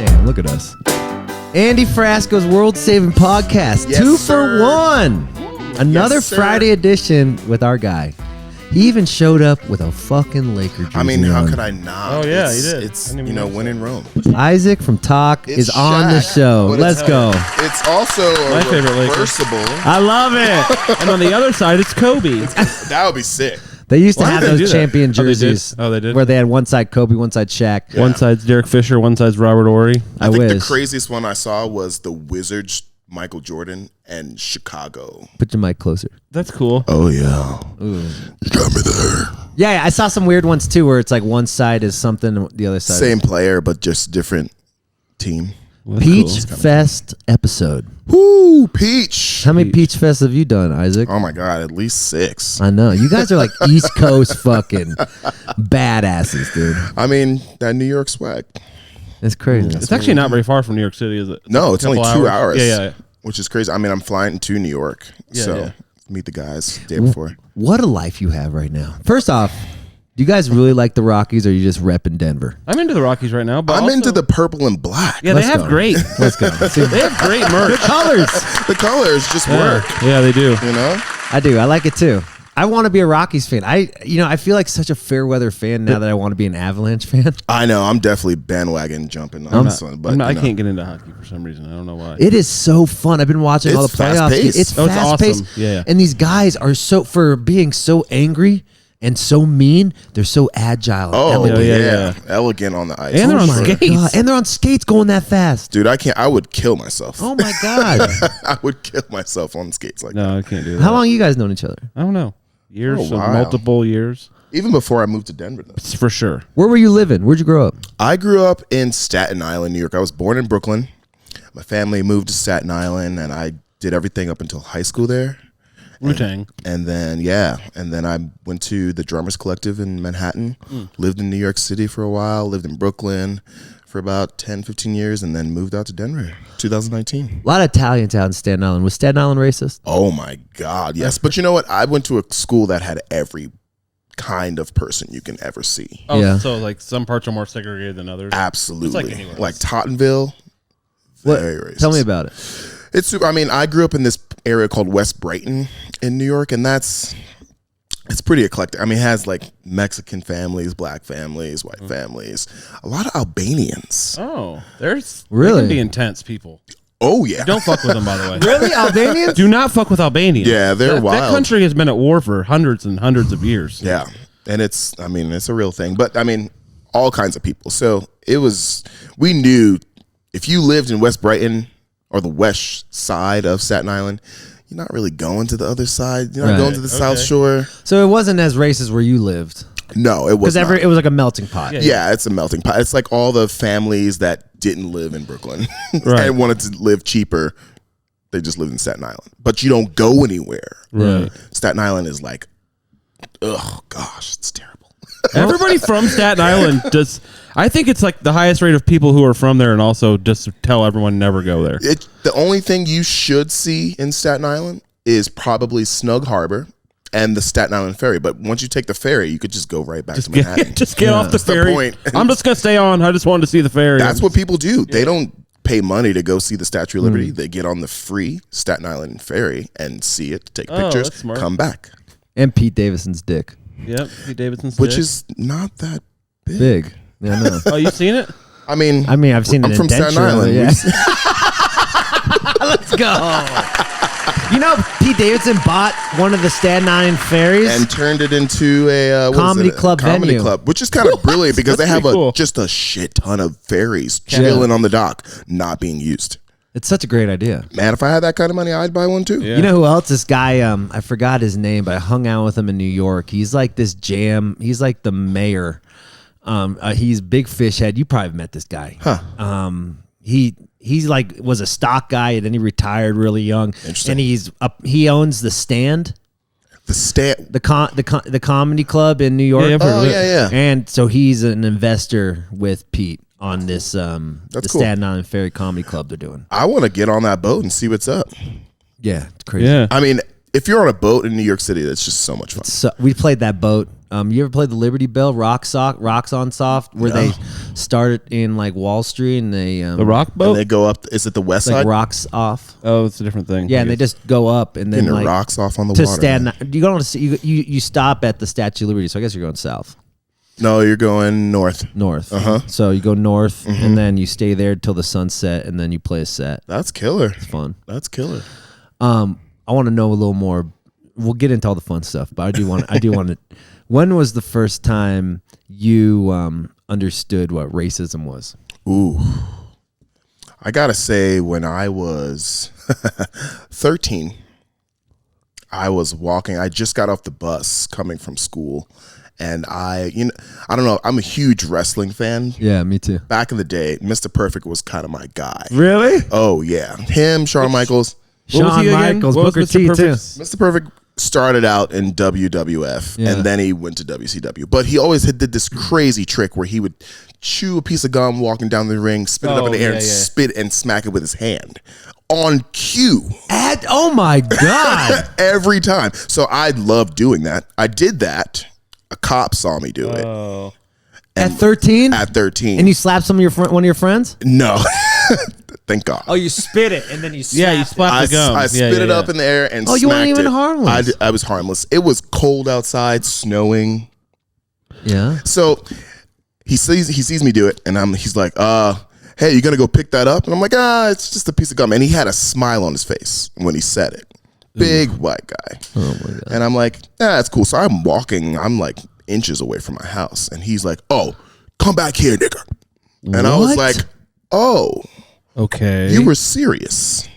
Damn, look at us. Andy Frasco's World Saving Podcast. Yes, 2 sir. for 1. Another Yes, sir. Friday edition with our guy. He even showed up with a fucking Laker jersey. I mean, how on. could I not? Oh, yeah, it's, he did. It's, I didn't you even know, notice when that. in Rome. Isaac from Tauk It's is on the Shaq, show. but Let's it's- go. It's also My favorite Laker. reversible. I love it. And on the other side, it's Kobe. That would be sick. They used to Why have did they do those that? champion Oh, they did? jerseys. Oh, they did? Where they had one side Kobe, one side Shaq. One side's Derek Fisher, one side's Robert Horry. I think wish. the craziest one I saw was the Wizards, Michael Jordan, and Chicago. Put your mic closer. That's cool. Oh, yeah. Ooh. You got me there. Yeah, I saw some weird ones too where it's like one side is something, the other side Same player, but just different team. That's Peach cool. Fest episode. Woo, Peach. How many Peach Fests have you done, Isaac? Oh, my God, at least 6. I know. You guys are like East Coast fucking badasses, dude. I mean, that New York swag. It's crazy. It's actually not very far from New York City, is it? No, it's only Couple 2 hours. Yeah. Which is crazy. I mean, I'm flying to New York. Yeah, so yeah. meet the guys the day before. What a life you have right now. First off, do you guys really like the Rockies or are you just repping Denver? I'm into the Rockies right now, but I'm also- into the purple and black. Yeah, Let's they have go. great. Let's go. See, They have great merch. colors. The colors just work, Yeah, they do. you know? I do. I like it too. I want to be a Rockies fan. I feel like such a fair weather fan now that I want to be an Avalanche fan. I know. I'm definitely bandwagon jumping on this one. But I you know, can't get into hockey for some reason. I don't know why. It is so fun. I've been watching all the It's playoffs. fast-paced. It's Oh, it's fast paced. awesome. Yeah. And these guys are for being so angry and so mean, they're so agile. Oh, elegant. yeah. Elegant on the ice. And they're for on sure. skates. God, and they're on skates going that fast. Dude, I can't. I would kill myself. Oh my God. I would kill myself on skates like that. No, I can't do that. How long you guys known each other? I don't know. Years, Oh, so wow. multiple years. Even before I moved to Denver, though. For sure. Where were you living? Where'd you grow up? I grew up in Staten Island, New York. I was born in Brooklyn. My family moved to Staten Island, and I did everything up until high school there. Wu-Tang. And then, I went to the Drummers Collective in Manhattan, lived in New York City for a while, lived in Brooklyn for about 10, 15 years, and then moved out to Denver, 2019. A lot of Italians out in Staten Island. Was Staten Island racist? Oh, my God, yes. But you know what? I went to a school that had every kind of person you can ever see. Oh, Yeah. so like some parts are more segregated than others. Absolutely. It's like anywhere Like else. Tottenville, very racist. Tell me about it. It's super. I mean, I grew up in this area called West Brighton in New York, and it's pretty eclectic. I mean, it has like Mexican families, black families, white families, a lot of Albanians. Oh, there's Really? they can be intense people. Oh yeah, Don't fuck with them, by the way. Really? Albanians? Do not fuck with Albanians. Yeah, they're that wild. country has been at war for hundreds and hundreds of years. yeah, and it's a real thing. But I mean, all kinds of people. So we knew if you lived in West Brighton or the west side of Staten Island, you're not really going to the other side. You're not Right. going to the South Okay. Shore. So it wasn't as racist where you lived. No, it was Because not. it was like a melting pot. Yeah. Yeah, it's a melting pot. It's like all the families that didn't live in Brooklyn Right. and wanted to live cheaper. They just lived in Staten Island. But you don't go anywhere. Right. Staten Island is like, oh gosh, it's terrible. Everybody from Staten Island does. I think it's like the highest rate of people who are from there, and also just tell everyone never go there. The only thing you should see in Staten Island is probably Snug Harbor and the Staten Island Ferry. But once you take the ferry, you could just go right back to Manhattan. Just get off the That's the ferry. point. I'm just gonna stay on. I just wanted to see the ferry. That's what people do. They don't pay money to go see the Statue of Liberty. They get on the free Staten Island Ferry and see it, take Oh, pictures, that's smart. come back. And Pete Davidson's dick. Yep. Pete Davidson's Which dick. is not that big. Big. Yeah, I know. Oh, you seen it? I mean, I've seen I'm an from Staten indenture of it, Island. yeah. Let's go. You know, Pete Davidson bought one of the Staten Island ferries. and turned it into a what is Comedy it? A club comedy venue. club, which is kind of brilliant because they That's have pretty cool. just a shit ton of ferries chilling on the dock, not being used. It's such a great idea. Man, if I had that kind of money, I'd buy one too. Yeah. You know who else? This guy, I forgot his name, but I hung out with him in New York. He's like this jam. He's like the mayor. He's big fish head. You probably met this guy. Huh. He's like was a stock guy and then he retired really young. Interesting. And he owns the Stand, The the comedy club in New York. Yeah, I've heard Oh of it. yeah. And so he's an investor with Pete on this the That's cool. Staten Island Ferry Comedy Club they're doing. I want to get on that boat and see what's up. Yeah, it's crazy. Yeah. I mean, if you're on a boat in New York City, that's just so much fun. So we played that boat You ever played the Liberty Bell Rocks on Soft, where they started in like Wall Street and they The rock boat? And they go up. Is it the west like side? rocks off. Oh, it's a different thing. Yeah, and they just go up and then Getting like rocks off on the to water. Staten. You go to you stop at the Statue of Liberty, so I guess you're going south. No, you're going north. North. Uh-huh. So you go north and then you stay there till the sunset and then you play a set. That's killer. It's fun. That's killer. I want to know a little more. We'll get into all the fun stuff, but I do want to. When was the first time you understood what racism was? Ooh. I gotta say, when I was 13, I was walking. I just got off the bus coming from school. And I don't know. I'm a huge wrestling fan. Yeah, me too. Back in the day, Mr. Perfect was kind of my guy. Really? Oh, yeah. Him, Shawn Michaels. What was Shawn he again? Michaels, What was Booker Mr. T too. Perfect's- Mr. Perfect started out in WWF, Yeah. and then he went to WCW. But he always did this crazy trick where he would chew a piece of gum walking down the ring, spit it up in the air, and spit and smack it with his hand. On cue. Oh my God. Every time. So I loved doing that. I did that. A cop saw me do it. Oh. At 13? At 13. And you slapped one of your friends? No. Thank God. Oh, you spit it and then you Yeah, you splat the gum. I spit it up in the air and Oh, you weren't smacked even it. harmless. I was harmless. It was cold outside, snowing. Yeah. So he sees me do it, and he's like, hey, you gonna go pick that up? And I'm like, it's just a piece of gum. And he had a smile on his face when he said it. Big white guy. Oh my God. And I'm like, that's cool. So I'm walking, I'm like inches away from my house. And he's like, oh, come back here, nigga. And I was What? like, oh, Okay. you were serious.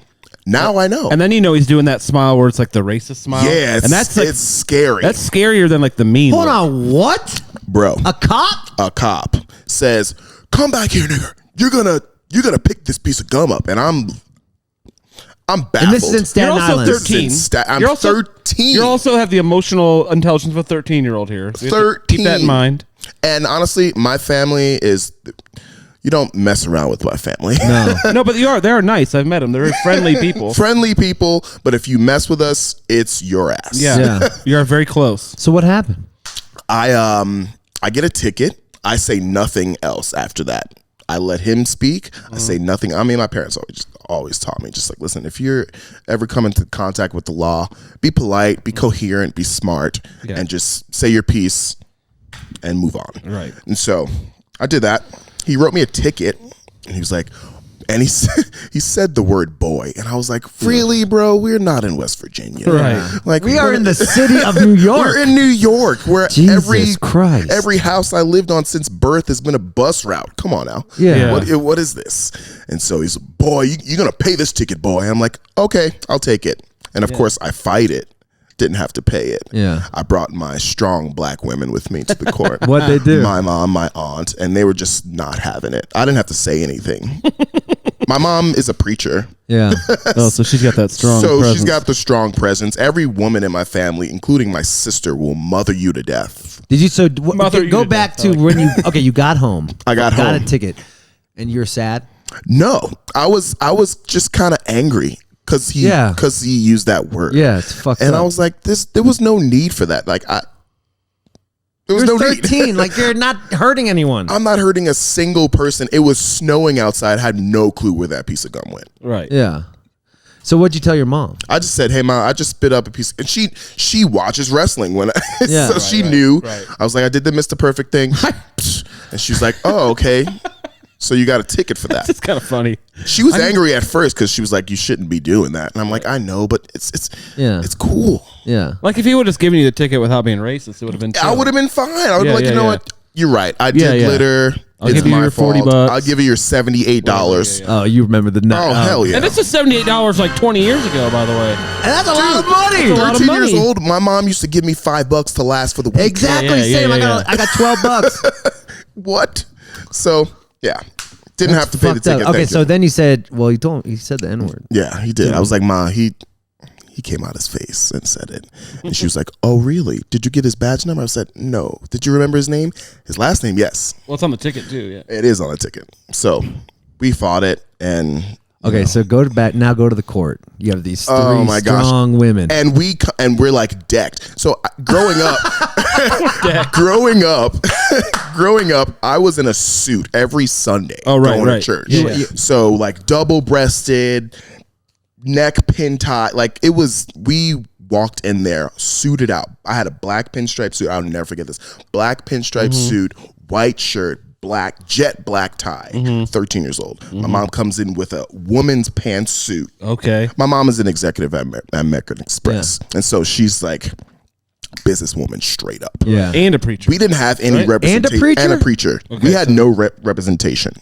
Now I know. And then he's doing that smile where it's like the racist smile. Yeah, and that's like, it's scary. that's scarier than like the mean. Hold look. on, what? Bro. A cop? A cop says, come back here, nigga. You're gonna pick this piece of gum up. And I'm baffled. And this is in You're Staten also Island. 13. I'm You're also- 13. You also have the emotional intelligence of a 13-year-old here. So you have to keep that in 13. mind. And honestly, my family is, you don't mess around with my family. No. No, but they are nice. I've met them. They're very friendly people. Friendly people, but if you mess with us, it's your ass. Yeah. You are very close. So what happened? I get a ticket. I say nothing else after that. I let him speak. I say nothing. I mean, my parents always taught me, just like, listen, if you're ever come into contact with the law, be polite, be coherent, be smart, and just say your piece and move on. Right. And so I did that. He wrote me a ticket, and he was like, and he said the word boy, and I was like, really, bro? We're not in West Virginia. Right. Like, We are in the city of New York. We're in New York, where Jesus Christ. every house I lived on since birth has been a bus route. Come on now. Yeah. What is this? And so he's, boy, you're going to pay this ticket, boy. I'm like, okay, I'll take it. And of course, I fight it. Didn't have to pay it. Yeah. I brought my strong black women with me to the court. What'd they do? My mom, my aunt, and they were just not having it. I didn't have to say anything. My mom is a preacher. Yeah. Oh, so she's got that strong So presence. she's got the strong presence. Every woman in my family, including my sister, will mother you to death. Did you Mother, go you back did. to when you got home? I got got home. a ticket, and you're sad. No, I was just kind of angry because he used that word. Yeah, it's fucked up. And I was like, there was no need for that. Like there was You're no need. 13. Like you're not hurting anyone. I'm not hurting a single person. It was snowing outside. I had no clue where that piece of gum went. Right. Yeah. So what'd you tell your mom? I just said, hey, Mom, I just spit up a piece. And she watches wrestling. Yeah. So she knew. right. I was like, I did the Mr. Perfect thing. And she's like, oh, okay. So you got a ticket for that. It's kind of funny. She was angry at first because she was like, you shouldn't be doing that. And I'm like, I know, but it's cool. Yeah. Like if he would have just given you the ticket without being racist, it would have been chill. I would have been fine. I would be like, you know what? You're right. I did Yeah. glitter. I'll It's give you my your fault. $40. I'll give you your $78. Oh, you remember the night? Oh, hell yeah. And this was $78 like 20 years ago, by the way. And that's a lot of money. a lot of 13 years money. old, my mom used to give me $5 to last for the week. Exactly. Yeah, Same. yeah. I got $12. What? So, yeah. Didn't have to pay the Fucked up. ticket. Okay, thank so you. then he said, well, he said the N-word. Yeah, he did. I was like, Ma, he came out his face and said it. And she was like, oh, really? Did you get his badge number? I said, no. Did you remember his name? His last name, yes. Well, it's on the ticket too, yeah. It is on the ticket. So we fought it, and Okay, so go to the court. You have these three my gosh. strong women. And we're like decked. So growing up, I was in a suit every Sunday going to church. Yeah. So like double-breasted, neck pin tie. Like we walked in there suited out. I had a black pinstripe suit. I'll never forget this. Black pinstripe suit, white shirt, jet black tie, 13 years old. My mom comes in with a woman's pantsuit. Okay. My mom is an executive at American Express. And so she's like businesswoman straight up. Yeah. And a preacher. We didn't have any representation. And a preacher. Okay, we had no representation.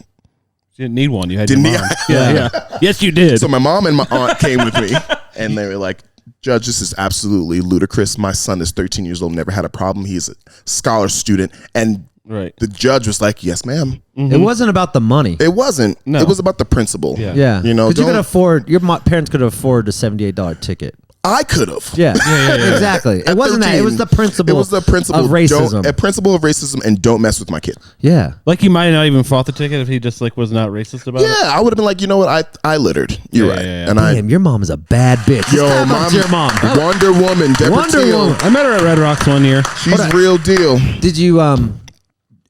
You didn't need one. You had Didn't your need- mom. Yeah. Yes, you did. So my mom and my aunt came with me and they were like, Judge, this is absolutely ludicrous. My son is 13 years old, never had a problem. He's a scholar student. And the judge was like, yes, ma'am. It wasn't about the money. It wasn't. No. It was about the principle. Yeah. You know, because you could afford, your parents could afford a $78 ticket. I could have. Yeah. Exactly. It wasn't 13, that. It was the principle. It was the principle of racism. A principle of racism, and don't mess with my kid. Yeah. Like you might not even fought the ticket if he just like was not racist about it. Yeah, I would have been like, you know what, I littered. You're right. Yeah. And Damn, your mom is a bad bitch. Yo, your mom, Wonder Woman, Deborah Teal. I met her at Red Rocks one year. She's real deal. Did you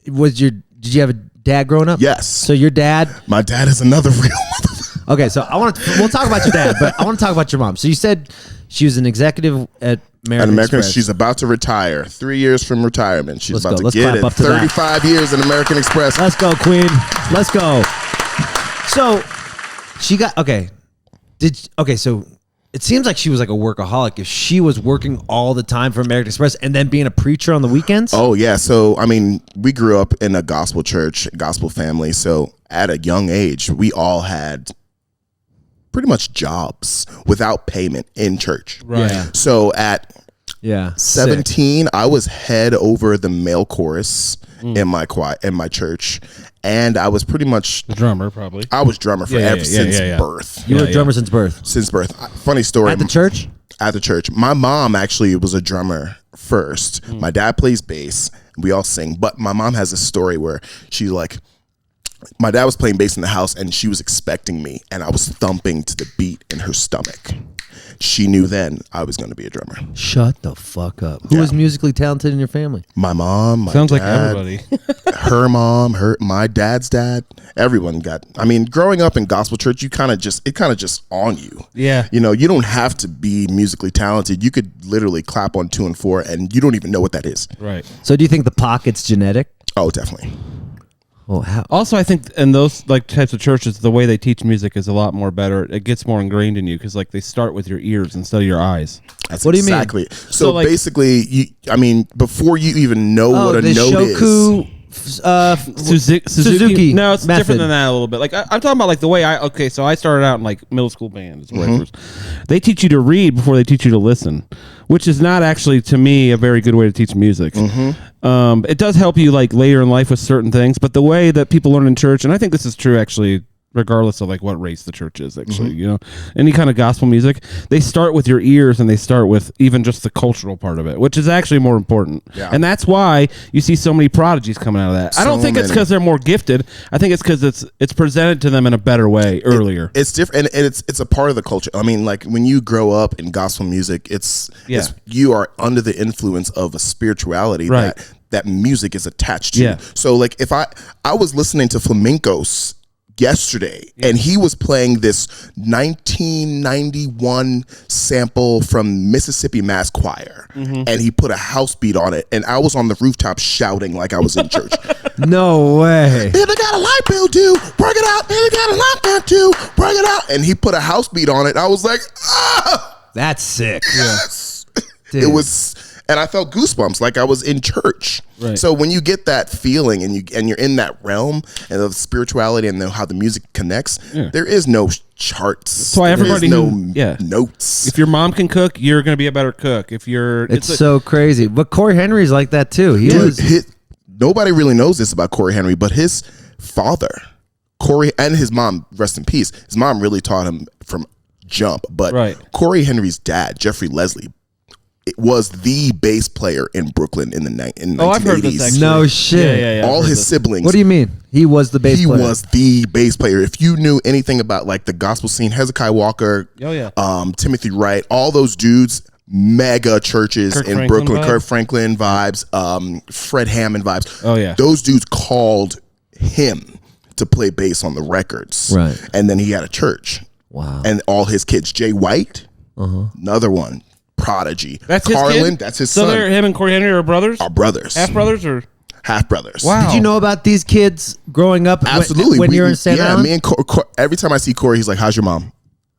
did you have a dad growing up? Yes. So your dad? My dad is another real motherfucker. Okay, so we'll talk about your dad, but I want to talk about your mom. So you said she was an executive at American Express. She's about to retire. 3 years from retirement. She's about to Let's get clap it. up to 35 years in American Express. Let's go, Queen. Let's go. So she got so it seems like she was like a workaholic if she was working all the time for American Express and then being a preacher on the weekends. Oh yeah. So I mean, we grew up in a gospel church, gospel family. So at a young age, we all had pretty much jobs without payment in church. Right. Yeah. So at 17, Sick. I was head over the male chorus in my choir, in my church, and I was pretty much the drummer. Probably I was drummer since birth. You were a drummer since birth. Since birth. Funny story. At the church. At the church, my mom actually was a drummer first. My dad plays bass. We all sing, but my mom has a story where she's like, my dad was playing bass in the house and she was expecting me and I was thumping to the beat in her stomach. She knew then I was going to be a drummer. Shut the fuck up. Who was musically talented in your family? My mom, my sounds dad, like everybody. Her mom, my dad's dad. Everyone got. I mean, growing up in gospel church, it kind of just on you. Yeah. You know, you don't have to be musically talented. You could literally clap on 2 and 4, and you don't even know what that is. Right. So do you think the pocket's genetic? Oh, definitely. Well, how? Also, I think in those like types of churches, the way they teach music is a lot more better. It gets more ingrained in you because like they start with your ears instead of your eyes. That's what do you mean? Exactly. So like, basically, before you even know what a note is. Suzuki. No, it's method. different than that a little bit. Like I'm talking about like the way so I started out in like middle school band. Is where I first. They teach you to read before they teach you to listen, which is not actually to me a very good way to teach music. It does help you like later in life with certain things, but the way that people learn in church, and I think this is true actually regardless of like what race the church is actually, you know, any kind of gospel music, they start with your ears and they start with even just the cultural part of it, which is actually more important. Yeah. And that's why you see so many prodigies coming out of that. I don't think it's because they're more gifted. I think it's because it's presented to them in a better way earlier. It's different, and it's a part of the culture. I mean, like when you grow up in gospel music, it's you are under the influence of a spirituality that music is attached to. So like if I was listening to flamencos yesterday and he was playing this 1991 sample from Mississippi Mass Choir and he put a house beat on it and I was on the rooftop shouting like I was in church. No way. Hey, they got a light bill due, work it out. Hey, they got a light bill due, work it out. And he put a house beat on it. I was like, ah, that's sick. Yes. It was, and I felt goosebumps like I was in church. Right. So when you get that feeling and you're in that realm and of spirituality and how the music connects, there is no charts. That's why everybody notes. If your mom can cook, you're going to be a better cook. If you're, it's so crazy. But Corey Henry's like that too. Nobody really knows this about Corey Henry, but his father, Corey, and his mom, rest in peace. His mom really taught him from jump. But Corey Henry's dad, Jeffrey Leslie, it was the bass player in Brooklyn in the in 1980s. I've heard this actually. No shit. Yeah. All his siblings. What do you mean? He was the bass He player. was the bass player. If you knew anything about like the gospel scene, Hezekiah Walker, Timothy Wright, all those dudes, mega churches Kirk in Franklin Brooklyn, vibes? Kirk Franklin vibes, Fred Hammond vibes. Oh, yeah. Those dudes called him to play bass on the records. Right. And then he had a church. Wow. And all his kids, Jay White, another one, Prodigy. That's his Carlin, kid? that's his So son. him and Corey Henry are brothers? Are brothers. Half brothers or? Half brothers. Wow. Did you know about these kids growing up? Absolutely. When you're in Staten Island? Me and every time I see Corey, he's like, "How's your mom?"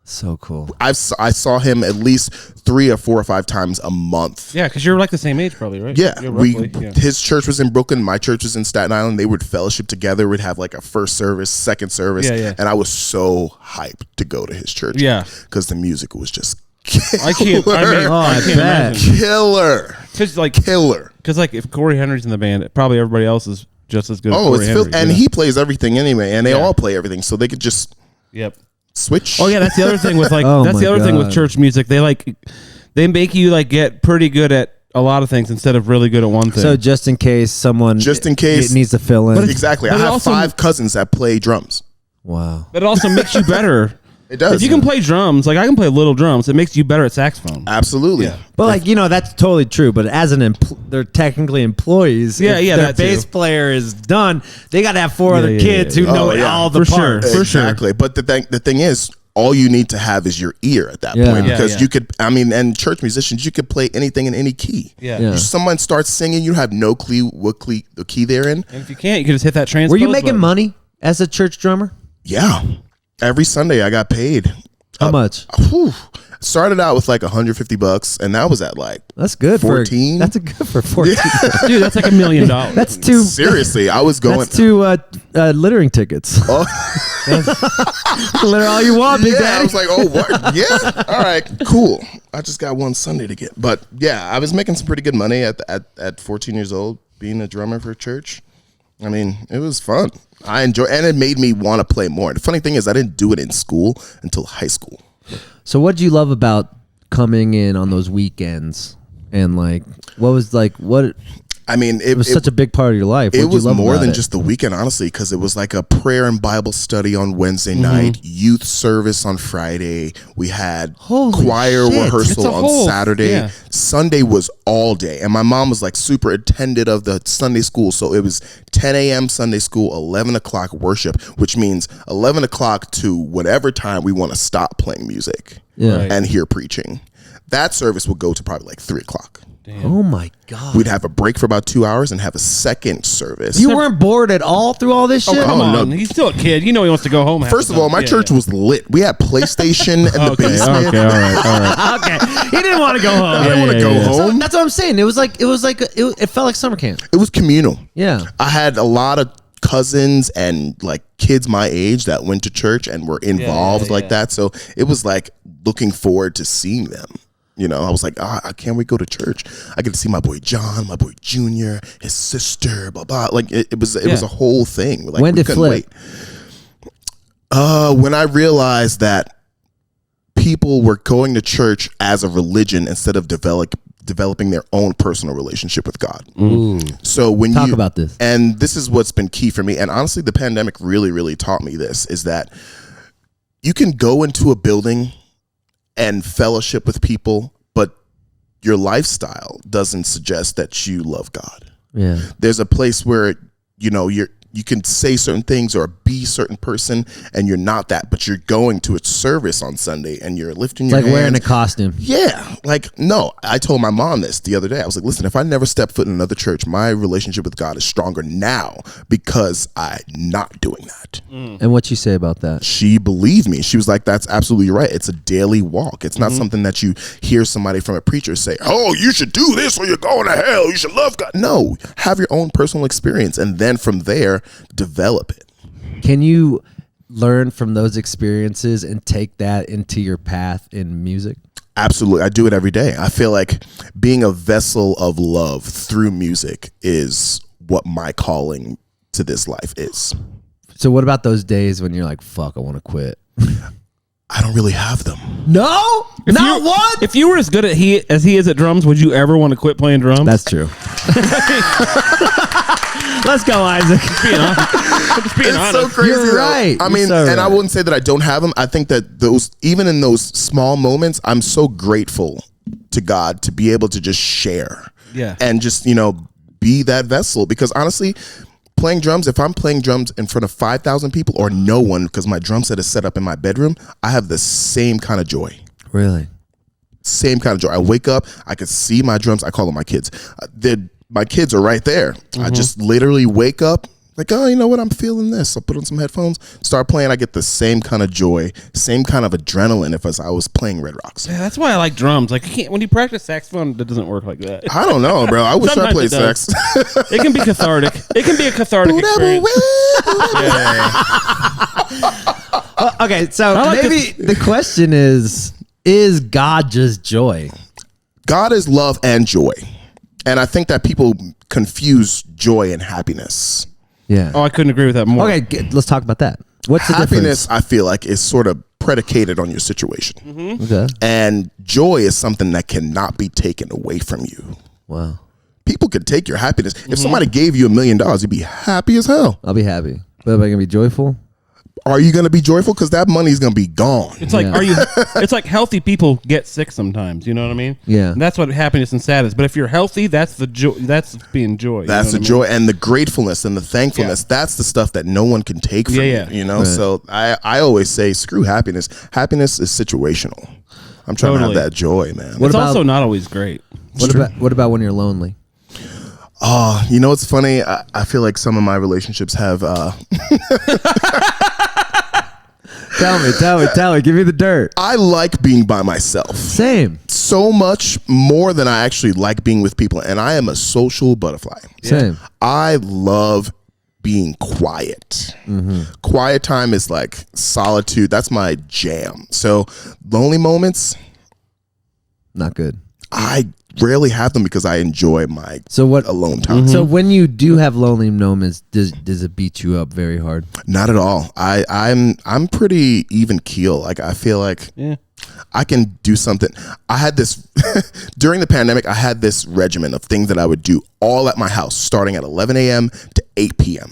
So cool. I saw him at least 3 or 4 or 5 times a month. Yeah, because you're like the same age probably, right? Yeah, roughly, his church was in Brooklyn. My church was in Staten Island. They would fellowship together. We'd have like a first service, second service. Yeah. And I was so hyped to go to his church. Yeah. Because the music was just killer. I can't bet. imagine. Killer. Because Killer. if Corey Henry's in the band, probably everybody else is just as good as Oh, Corey it's Henry. and he plays everything anyway. And they all play everything. So they could just Yep. switch. Oh yeah, that's the other thing with like Oh that's the my other thing with God. church music. They make you like get pretty good at a lot of things instead of really good at one thing. So just in case someone it needs to fill in. Exactly. but I it have also- 5 cousins that play drums. Wow. but it also makes you better. It does. If you can play drums, like I can play little drums, it makes you better at saxophone. Absolutely. Yeah. But like that's totally true. But as they're technically employees. Yeah, if yeah, Their that too. bass player is done. They got to have 4 other kids who know all the For sure. parts. For sure. Exactly. But the thing is, all you need to have is your ear at that Yeah. point, Yeah, because you could. I mean, and church musicians, you could play anything in any key. Yeah. Someone starts singing, you have no clue what the key they're in. And if you can't, you can just hit that transpose Were you making button. money as a church drummer? Yeah. Every Sunday I got paid. How much? Whew. Started out with like $150, and that was at like That's good 14. That's good for 14. Dude, that's like $1 million. That's two. seriously. I was going. That's two littering tickets. Litter all you want, big Yeah, I daddy. was like, oh, what? Yeah, all right, cool. I just got one Sunday to get, but yeah, I was making some pretty good money at 14 years old, being a drummer for church. I mean, it was fun. I enjoy, and it made me want to play more. The funny thing is, I didn't do it in school until high school. So what do you love about coming in on those weekends? And like, what was like, what I mean, it was such a big part of your life. It What'd you was love more about than it? just the weekend, honestly, because it was like a prayer and Bible study on Wednesday night, youth service on Friday. We had Holy choir shit. rehearsal It's a on whole- Saturday. yeah. Sunday was all day. And my mom was like super attendant of the Sunday school. So it was 10 a.m. Sunday school, 11 o'clock worship, which means 11 o'clock to whatever time we want to stop playing music Yeah. and hear preaching. That service would go to probably like 3 o'clock. Oh my god! We'd have a break for about 2 hours and have a second service. You weren't bored at all through all this shit. Come Oh, on, no. he's still a kid. You know he wants to go home. half First the of all, time. my church was lit. We had PlayStation in the basement. Okay, all right. Okay, he didn't want to go home. I didn't want to yeah, go yeah. So home. that's what I'm saying. It felt like summer camp. It was communal. Yeah. I had a lot of cousins and like kids my age that went to church and were involved like that. So it was like looking forward to seeing them. You know, I was like, can't we go to church? I get to see my boy John, my boy Junior, his sister, blah blah. Like it was a whole thing. Like, When we did couldn't flip? wait. When I realized that people were going to church as a religion instead of developing their own personal relationship with God. Ooh. So when Talk you about this. and this is what's been key for me, and honestly, the pandemic really, really taught me this, is that you can go into a building and fellowship with people, but your lifestyle doesn't suggest that you love God. Yeah. There's a place where, you know, you can say certain things or be a certain person and you're not that, but you're going to a service on Sunday and you're lifting your Like hands. wearing a costume. Yeah. Like, no, I told my mom this the other day. I was like, listen, if I never step foot in another church, my relationship with God is stronger now because I'm not doing that. And what you say about that? She believed me. She was like, that's absolutely right. It's a daily walk. It's not something that you hear somebody from a preacher say, oh, you should do this or you're going to hell. You should love God. No, have your own personal experience. And then from there, develop it. Can you learn from those experiences and take that into your path in music? Absolutely. I do it every day. I feel like being a vessel of love through music is what my calling to this life is. So what about those days when you're like, fuck, I want to quit? I don't really have them. No, not one. If you were as good as he is at drums, would you ever want to quit playing drums? That's true. Let's go, Isaac. Just being honest. So crazy. You're right. I mean, so and I right. wouldn't say that I don't have them. I think that even in those small moments, I'm so grateful to God to be able to just share. Yeah. And just, be that vessel. Because honestly, playing drums, if I'm playing drums in front of 5,000 people or no one, because my drum set is set up in my bedroom, I have the same kind of joy. Really? Same kind of joy. I wake up, I can see my drums. I call them my kids. My kids are right there. I just literally wake up like, oh, you know what? I'm feeling this. I'll put on some headphones, start playing. I get the same kind of joy, same kind of adrenaline if I was playing Red Rocks. Yeah, that's why I like drums. Like, when you practice saxophone, it doesn't work like that. I don't know, bro. I wish I Sometimes played it does. sax. It can be cathartic. It can be a cathartic experience. Okay, so like maybe the question is God just joy? God is love and joy. And I think that people confuse joy and happiness. Yeah. Oh, I couldn't agree with that more. Okay, let's talk about that. What's the Happiness, I feel like, is sort of predicated on your situation. Okay. And joy is something that cannot be taken away from you. Wow. People could take your happiness. If somebody gave you $1 million, you'd be happy as hell. I'll be happy. But am I gonna be joyful? Are you going to be joyful? Because that money's going to be gone. It's like, it's like healthy people get sick sometimes. You know what I mean? Yeah. And that's what happiness and sad is. But if you're healthy, that's the joy. That's being joy. That's the joy and the gratefulness and the thankfulness. Yeah. That's the stuff that no one can take from Yeah, you. Right. So I always say, screw happiness. Happiness is situational. I'm trying to Totally. have that joy, man. What It's about- also not always great. What about when you're lonely? Oh, it's funny. I feel like some of my relationships have. Tell me. Give me the dirt. I like being by myself Same. so much more than I actually like being with people. And I am a social butterfly. Same. I love being quiet. Quiet time is like solitude. That's my jam. So lonely moments, Not good. I rarely have them because I enjoy my So what? alone time. So when you do have lonely moments, does it beat you up very hard? Not at all. I'm pretty even keel. Like I feel like I can do something. I had this during the pandemic. I had this regimen of things that I would do all at my house, starting at 11 a.m. to 8 p.m.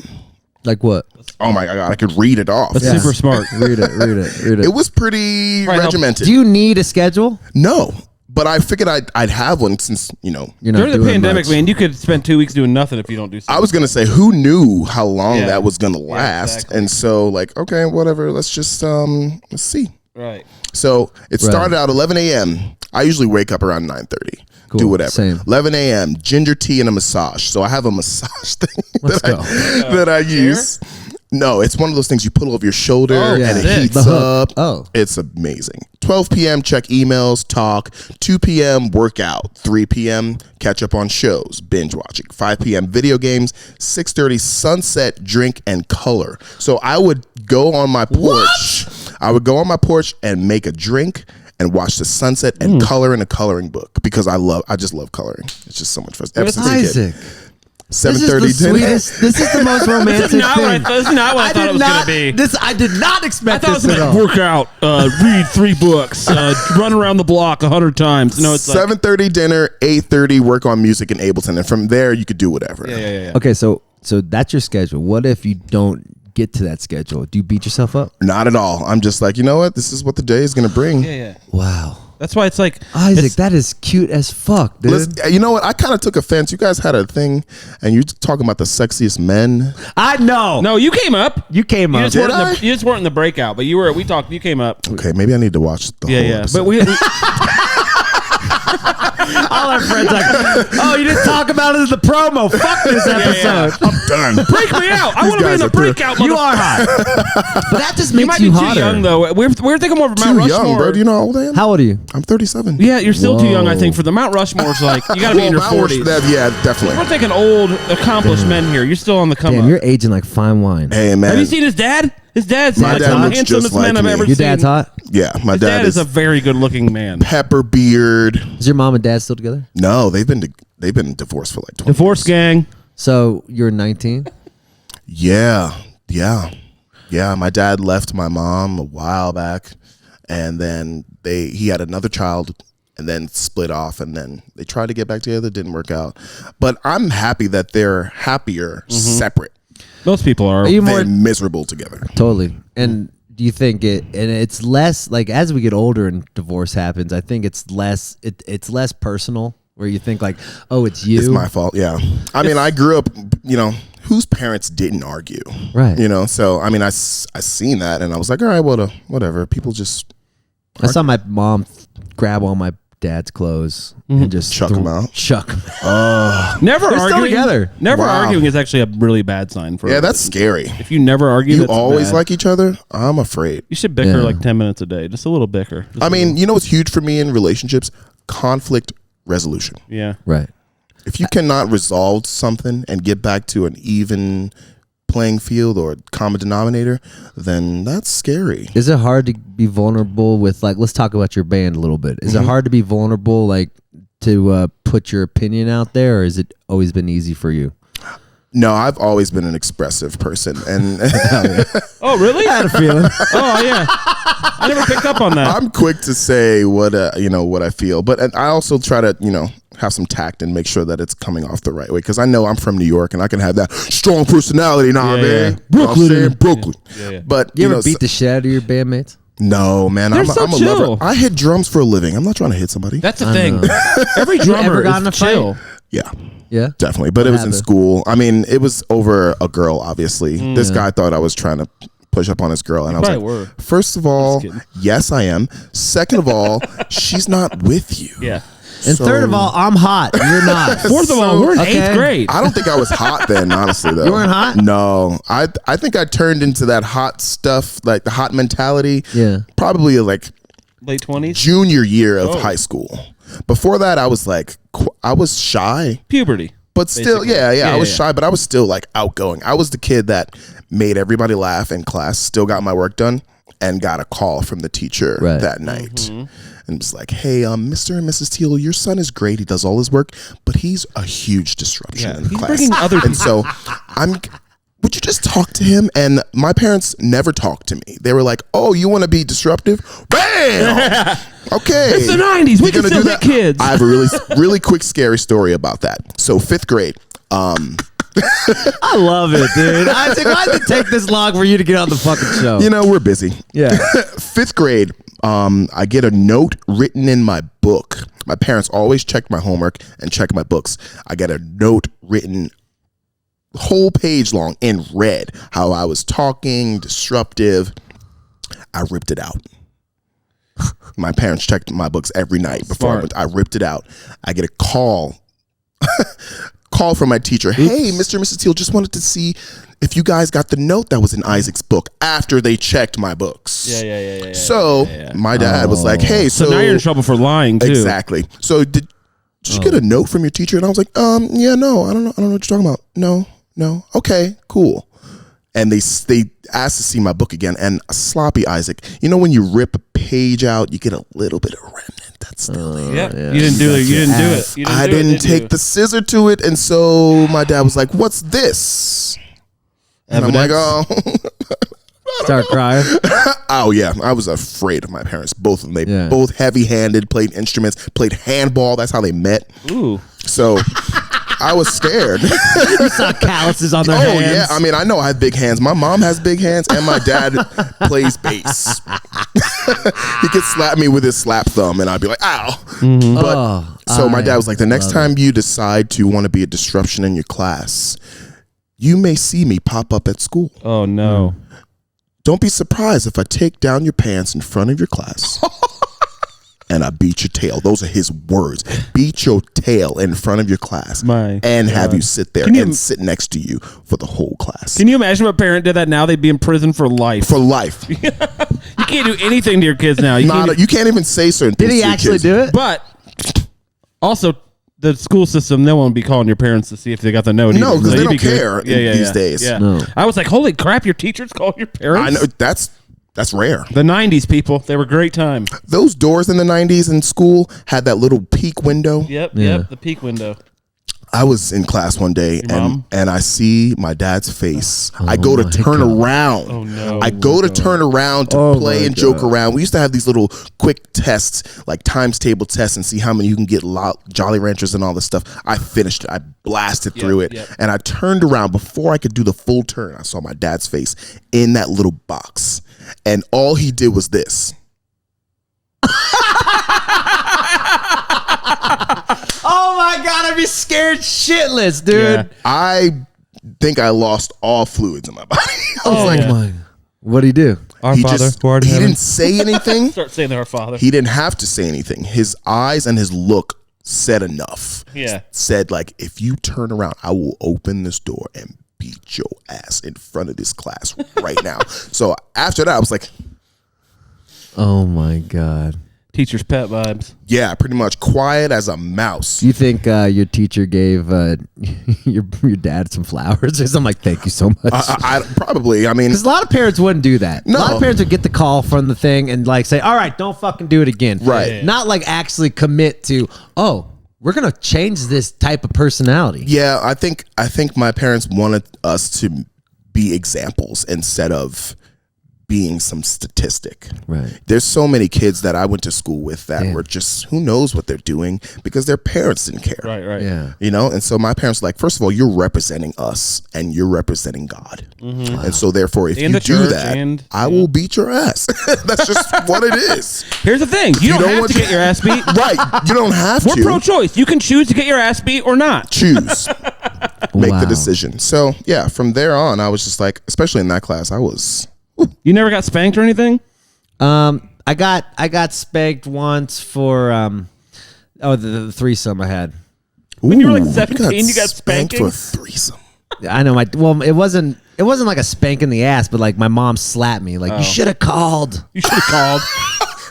Like what? Oh my God, I could read it off. That's super smart. Read it. It was pretty regimented. Do you need a schedule? No, but I figured I'd have one since You're not During the doing pandemic, much. man, you could spend 2 weeks doing nothing if you don't do something. I was gonna say, who knew how long Yeah. that was gonna last? exactly. And so, like, okay, whatever. Let's just let's see. Right. So it started out 11 a.m. I usually wake up around 9:30. Cool. Do whatever. Same. 11 a.m. ginger tea and a massage. So I have a massage thing Let's go. that I use. No, it's one of those things you put over your shoulder Oh, and yeah. it Sick. heats The hook. up. Oh. It's amazing. 12 p.m. check emails, talk. 2 p.m. workout. 3 p.m. catch up on shows, binge watching. 5 p.m. video games. 6:30 sunset, drink and color. So I would go on my porch. I would go on my porch and make a drink and watch the sunset and color in a coloring book because I just love coloring. It's just so much fun. Ever since a kid. Isaac. 7:30 This is the dinner. sweetest. This is the most romantic This thing. is not what I thought it was going to be. I did not I expect thought it was this at going to all. work out, read 3 books, run around the block 100 times. No, it's like 7:30 dinner, 8:30 work on music in Ableton, and from there you could do whatever. yeah. Okay, so that's your schedule. What if you don't get to that schedule? Do you beat yourself up? Not at all. I'm just like, you know what? This is what the day is gonna bring. Yeah. Wow. That's why it's like Isaac, that is cute as fuck, dude. You know what? I kind of took offense. You guys had a thing, and you're talking about the sexiest men. I know. No, you came up. You came up. You just weren't in the breakout, but we talked. You came up. Okay, maybe I need to watch the whole episode. But we All our friends like, oh, you didn't talk about it in the promo. Fuck this episode. I'm done. break me out. I want to be in guys the are through. breakout. You are hot. But that just You makes might you be hotter. too young though. We're thinking more of Mount Too Rushmore. young, bro. Do you know how old I am? How old are you? I'm 37. Yeah, you're still too young, I Whoa. think, for the Mount Rushmore's like you got to be in your Mount Rush- 40s. Yeah, definitely. We're thinking old, accomplished men here. You're still on the come Damn, up. you're aging like fine wine. Hey, man. Have you seen his dad? His dad's My like dad the looks handsomest just like man I've me. ever Your seen. dad's hot? Yeah, my His dad is a very good-looking man. pepper beard. Is your mom and dad still together? No, they've been divorced for like 20 Divorce years. gang. So you're 19? Yeah. My dad left my mom a while back, and then he had another child, and then split off, and then they tried to get back together. Didn't work out. But I'm happy that they're happier separate. Most people are. Than miserable together. Totally. And do you think it's less like as we get older and divorce happens, I think it's less personal, where you think like, oh, it's you. It's my fault. Yeah. I mean, I grew up, whose parents didn't argue. Right. So I mean, I seen that, and I was like, all right, whatever. People just I saw my mom grab all my dad's clothes and just chuck them out. Never They're arguing still together. Never Wow. arguing is actually a really bad sign for. Yeah, that's scary. If you never argue, You that's always bad. like each other. I'm afraid. You should bicker Yeah. like 10 minutes a day, just a little bicker. Just I a mean, what's huge for me in relationships? Conflict resolution. little. Yeah. Right. If you cannot resolve something and get back to an even playing field or common denominator, then that's scary. Is it hard to be vulnerable with like? Let's talk about your band a little bit. Is it hard to be vulnerable, like to put your opinion out there, or has it always been easy for you? No, I've always been an expressive person, and Oh, really? I had a feeling. Oh, yeah. I never picked up on that. I'm quick to say what I feel, but I also try to have some tact and make sure that it's coming off the right way, because I know I'm from New York and I can have that strong personality. Nah, Yeah, man, yeah. Brooklyn. Yeah. But You ever beat the shit out of your bandmates? No, man, I'm so a chill. lover. I hit drums for a living. I'm not trying to hit somebody. That's the thing. Every drummer ever got in a is chill. Yeah. Yeah. Definitely. But it was in happened? school. I mean, it was over a girl, obviously. This guy thought I was trying to push up on his girl. And I was like, probably were. first of all, Just kidding. yes, I am. Second of all, she's not with you. Yeah. And So- third of all, I'm hot. You're not. Fourth of all, we're in Okay. 8th grade. I don't think I was hot then, honestly, though. You weren't hot? No. I think I turned into that hot stuff, like the hot mentality. Yeah. Probably like Late 20s. junior year of high school. Before that, I was like, I was shy. Puberty. But still, Basically. I was Yeah. shy, but I was still like outgoing. I was the kid that made everybody laugh in class, still got my work done, and got a call from the teacher Right. that night. And was like, hey, Mr. and Mrs. Teel, your son is great. He does all his work, but he's a huge disruption in he's class. bringing other And so would you just talk to him? And my parents never talked to me. They were like, oh, you want to be disruptive? Bam! Okay. It's the 90s. We You can gonna still do hit that? kids. I have a really quick, scary story about that. So 5th grade, I love it, dude. Isaac, why did it take this long for you to get on the fucking show? we're busy. Yeah. 5th grade, I get a note written in my book. My parents always check my homework and check my books. I get a note written whole page long in red, how I was talking, disruptive. I ripped it out. My parents checked my books every night before Smart. I ripped it out. I get a call from my teacher. Hey, Mr. and Mrs. Teel, just wanted to see if you guys got the note that was in Isaac's book after they checked my books. Yeah. So my dad was like, hey, So now you're in trouble for lying, too. exactly. So did you get a note from your teacher? And I was like, yeah, no, I don't know what you're talking about. No. Okay, cool. And they asked to see my book again. And sloppy Isaac, when you rip a page out, you get a little bit of remnant that's still there. Yep. Yeah. You didn't do it. You didn't do ass. it. You I do it, didn't did take you? the scissor to it, and so my dad was like, "What's this?" And I'm like, "Oh, Start crying. oh yeah." I was afraid of my parents. Both of them. They Yeah. both heavy-handed, played instruments, played handball. That's how they met. Ooh. So I was scared. You saw calluses on their Oh hands. yeah, I mean, I know I have big hands. My mom has big hands, and my dad plays bass. He could slap me with his slap thumb, and I'd be like, "Ow!" But Oh, so my dad was like, "The next love time you decide to want to be a disruption in your class, you may see me pop up at school. Oh, no. Don't be surprised if I take down your pants in front of your class." And I beat your tail. Those are his words. Beat your tail in front of your class, My and have God. you sit there Can you- and sit next to you for the whole class. Can you imagine if a parent did that now? They'd be in prison for life. For life. You can't do anything to your kids now. You can't even say certain things. Did he to your actually kids. do it? But also, the school system, they won't be calling your parents to see if they got the note. No, either. 'cause they you'd don't be good. care these days. Yeah. No. I was like, holy crap, your teachers call your parents? I know that's rare. The 90s, people. They were a great time. Those doors in the 90s in school had that little peak window. Yep, Yeah. the peak window. I was in class one day and I see my dad's face. I go to turn around. Oh no! I go to turn around to play and joke around. We used to have these little quick tests, like times table tests, and see how many you can get Jolly Ranchers and all this stuff. I finished it. I blasted through it, and I turned around before I could do the full turn. I saw my dad's face in that little box, and all he did was this. Oh my God, I'd be scared shitless, dude. Yeah. I think I lost all fluids in my body. I was like, my. What'd he do? Our Father, who art in he heaven. didn't say anything. Start saying our Father. He didn't have to say anything. His eyes and his look said enough. Yeah. Said, like, if you turn around, I will open this door and beat your ass in front of this class right now. So after that, I was like, Oh my God. Teacher's pet vibes. yeah, pretty much quiet as a mouse. You think your teacher gave your dad some flowers or something? Like, thank you so much. I probably, I mean, Because a lot of parents wouldn't do that. No. A lot of parents would get the call from the thing and like say, all right, don't fucking do it again. Right. Yeah. Not like actually commit to, oh, we're going to change this type of personality. yeah, I think my parents wanted us to be examples instead of being some statistic. Right. There's so many kids that I went to school with that Damn. were just, who knows what they're doing because their parents didn't care. Right. Yeah. You know, and so my parents were like, first of all, you're representing us and you're representing God. And so therefore, if And you the do church that, and- I will beat your ass. That's just what it is. Here's the thing: you don't have want to get your ass beat. Right. You don't have We're to pro-choice. You can choose to get your ass beat or not. choose. Make Wow. the decision. So yeah, from there on, I was just like, especially in that class, I was You never got spanked or anything? I got spanked once for the threesome I had. When you were like Ooh, 17, you got spanked spanking? for a threesome. I know it wasn't like a spank in the ass, but like my mom slapped me. Like, you should have called. You should have called.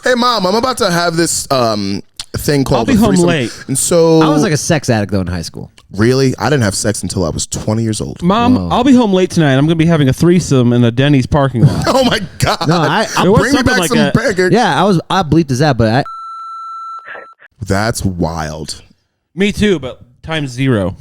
Hey mom, I'm about to have this thing called I'll be a home threesome. late. And so I was like a sex addict though in high school. really, I didn't have sex until I was 20 years old. Mom, I'll be home late tonight. I'm going to be having a threesome in a Denny's parking lot. Oh my god! No, It was bring me something back like some that. pancakes. Yeah, I bleeped this out, but That's wild. Me too, but times 0.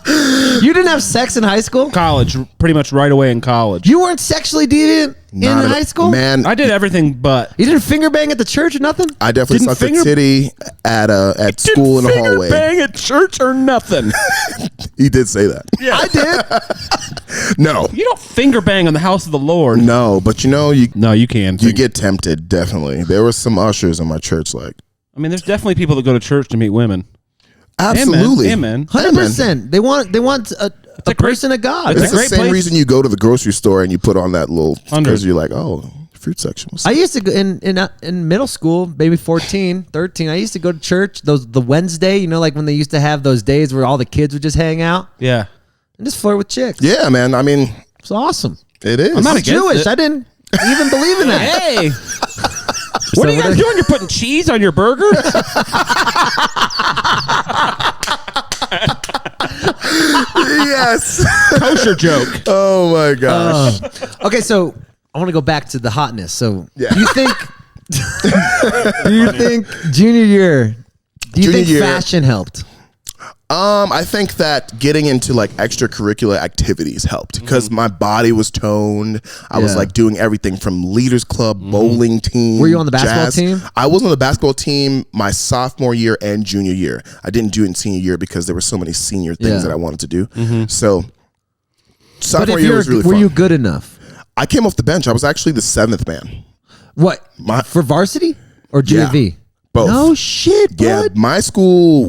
you didn't have sex in high school? College, pretty much right away in college. You weren't sexually deviant in Not at- high school? man. I did everything but. You didn't finger bang at the church or nothing? I definitely Didn't sucked a finger- titty at school in the Finger hallway. bang at church or nothing. He did say that. Yeah. I did. No, You don't finger bang on the house of the Lord. no, but you know, you No, you can. get tempted. Definitely, there were some ushers in my church. Like, I mean, there's definitely people that go to church to meet women. absolutely, Amen. 100%. They want a a great- person of God. it's It's a the great same place. reason you go to the grocery store and you put on that little 100. because you're like, oh, fruit section. What's I used to go in middle school, maybe 14, 13. I used to go to church the Wednesday, like when they used to have those days where all the kids would just hang out Yeah. and just flirt with chicks. yeah, man. I mean, It's awesome. it is. I'm not I'm against Jewish. it. I didn't even believe in that. Hey. What are you guys doing? You're putting cheese on your burger? Yes. Kosher joke. Oh my gosh. Okay, so I want to go back to the hotness. So Yeah. do you think junior year, do you Junior think year- fashion helped? I think that getting into like extracurricular activities helped because my body was toned. I was Yeah. like doing everything from leaders club, bowling team. Were you on the basketball jazz. team? I was on the basketball team my sophomore year and junior year. I didn't do it in senior year because there were so many senior things Yeah. that I wanted to do. So But sophomore if year was really were fun. you good enough? I came off the bench. I was actually the 7th man. What for varsity or JV? Both. No shit, Yeah, bud. my school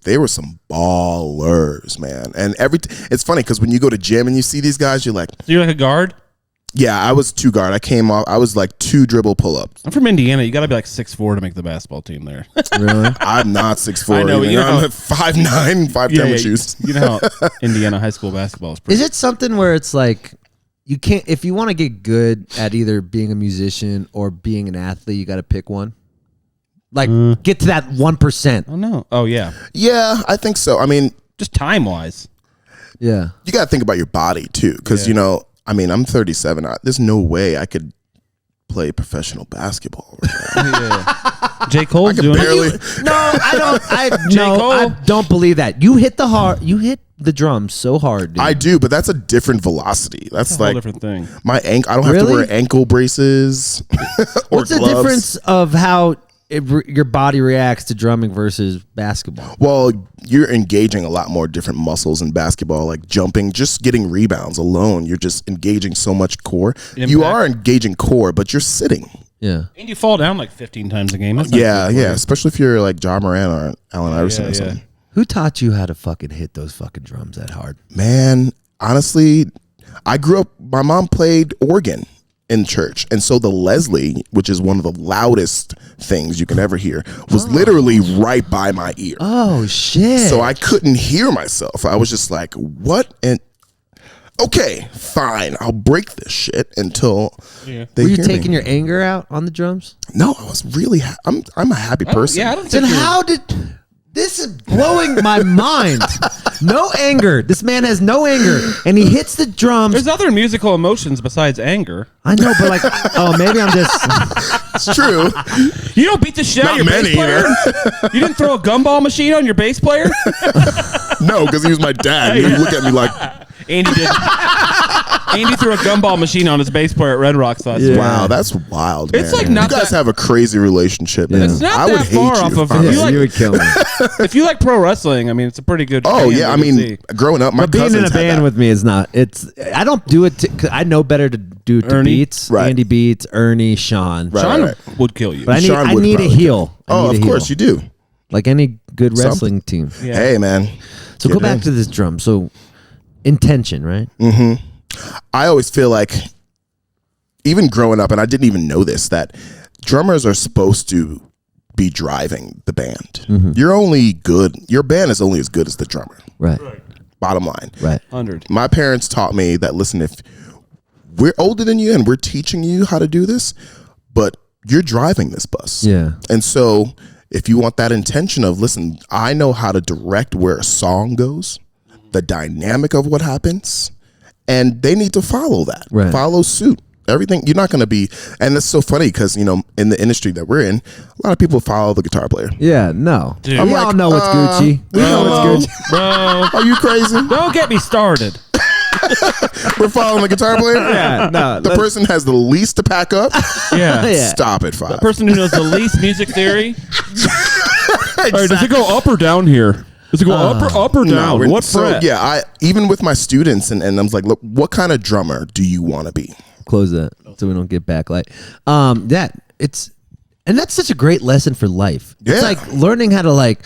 they were some ballers, man. And it's funny because when you go to gym and you see these guys, you're like, So you're like a guard? yeah, I was 2 guard. I was like 2 dribble pull ups. I'm from Indiana. You got to be like 6'4" to make the basketball team there. Really? I'm not 6'4". I know, even. you know. I'm 5'9", 5'10" with shoes. You know how Indiana high school basketball is pretty. Is it something where it's like you can't if you want to get good at either being a musician or being an athlete, you got to pick one? Like get to that 1%. Oh, no. Oh, yeah. Yeah, I think so. I mean, Just time-wise. Yeah. you got to think about your body too, because Yeah. I'm 37. There's no way I could play professional basketball. Right? J. Cole's doing barely. it. No, I Cole? don't believe that. You hit the drums so hard, dude. I do, but that's a different velocity. That's a whole like different thing. my ankle. I don't have to Really? wear ankle braces. Or What's the gloves. difference of how your body reacts to drumming versus basketball? Well, you're engaging a lot more different muscles in basketball, like jumping, just getting rebounds alone. You're just engaging so much core. You are engaging core, but you're sitting. Yeah. And you fall down like 15 times a game. That's not Yeah, good for yeah. you. Especially if you're like John Moran or Allen Iverson or something. Who taught you how to fucking hit those fucking drums that hard? Man, honestly, I grew up, my mom played organ in church. And so the Leslie, which is one of the loudest things you can ever hear, was literally right by my ear. Oh, shit. So I couldn't hear myself. I was just like, what? And okay, fine. I'll break this shit until they Were you hear taking me. your anger out on the drums? No, I was really, I'm a happy person. Yeah, I don't Then think how did... This is blowing my mind. No anger. This man has no anger. And he hits the drums. there's other musical emotions besides anger. I know, but like, oh, maybe I'm just... It's true. You don't beat the shit out of Not your bass many player? You didn't throw a gumball machine on your bass player? No, because he was my dad. He would look at me like, Andy did. Andy threw a gumball machine on his bass player at Red Rocks last Yeah. year. wow, that's wild, man. It's like not you guys that- have a crazy relationship. Yeah. man. It's not I would that hate far you off if of- I if was- you like- you would kill me. If you like pro wrestling, I mean, it's a pretty good. Oh band yeah, I to mean, see. growing up, my But being in cousins a band had that. with me is not. I don't do it. 'Cause I know better to do it to Ernie? Beats, Right. Andy Beats, Ernie, Sean. Right. Sean would kill you. But Sean I would need a probably heel. I Oh, need of a course heel. you do. Like any good wrestling team. Yeah. Hey, man. So Get go it back in. to this drum. So intention, right? I always feel like, even growing up, and I didn't even know this, that drummers are supposed to be driving the band. You're only good. Your band is only as good as the drummer. Right. Bottom line. Right. 100. My parents taught me that, listen, if we're older than you and we're teaching you how to do this, but you're driving this bus. Yeah. And so if you want that intention of, listen, I know how to direct where a song goes, the dynamic of what happens, and they need to follow that. Right. Follow suit. Everything, you're not going to be, and it's so funny because, you know, in the industry that we're in, a lot of people follow the guitar player. Yeah. No. Dude. We I'm all like, know it's Gucci. We know it's Gucci. Bro, Are you crazy? don't get me started. We're following the guitar player? Yeah. No. The person has the least to pack up. Yeah. Yeah. Stop it, Five. Person who knows the least music theory. All right, does it go up or down here? Does it go up or down? we're- What so, fret? yeah, I even with my students, and I'm like, look, what kind of drummer do you want to be? Close that so we don't get backlight. And that's such a great lesson for life. It's Yeah. like learning how to like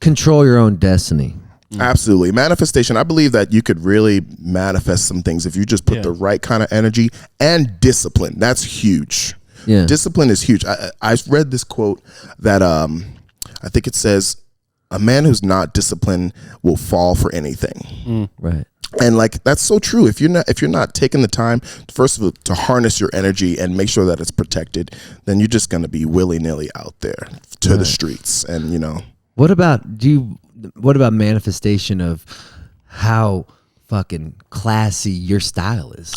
control your own destiny. Absolutely. Manifestation. I believe that you could really manifest some things if you just put Yeah. the right kind of energy and discipline. That's huge. Yeah. Discipline is huge. I read this quote that I think it says, a man who's not disciplined will fall for anything. Right. And like that's so true. If you're not taking the time, first of all, to harness your energy and make sure that it's protected, then you're just gonna be willy-nilly out there to the streets. And you know. What about manifestation of how fucking classy your style is?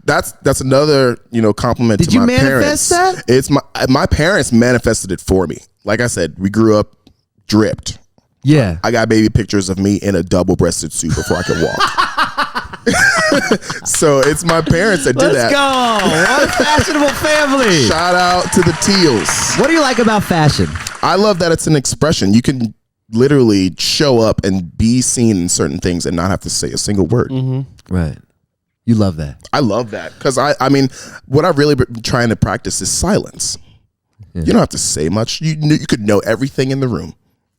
That's another, you know, compliment Did to you my manifest parents. that? It's my parents manifested it for me. Like I said, we grew up dripped. Yeah. I got baby pictures of me in a double-breasted suit before I could walk. So it's my parents that did Let's that. go. What a fashionable family. Shout out to the Teals. What do you like about fashion? I love that it's an expression. You can literally show up and be seen in certain things and not have to say a single word. Right. You love that. I love that because I mean, what I've really been trying to practice is silence. Yeah. You don't have to say much. You could know everything in the room.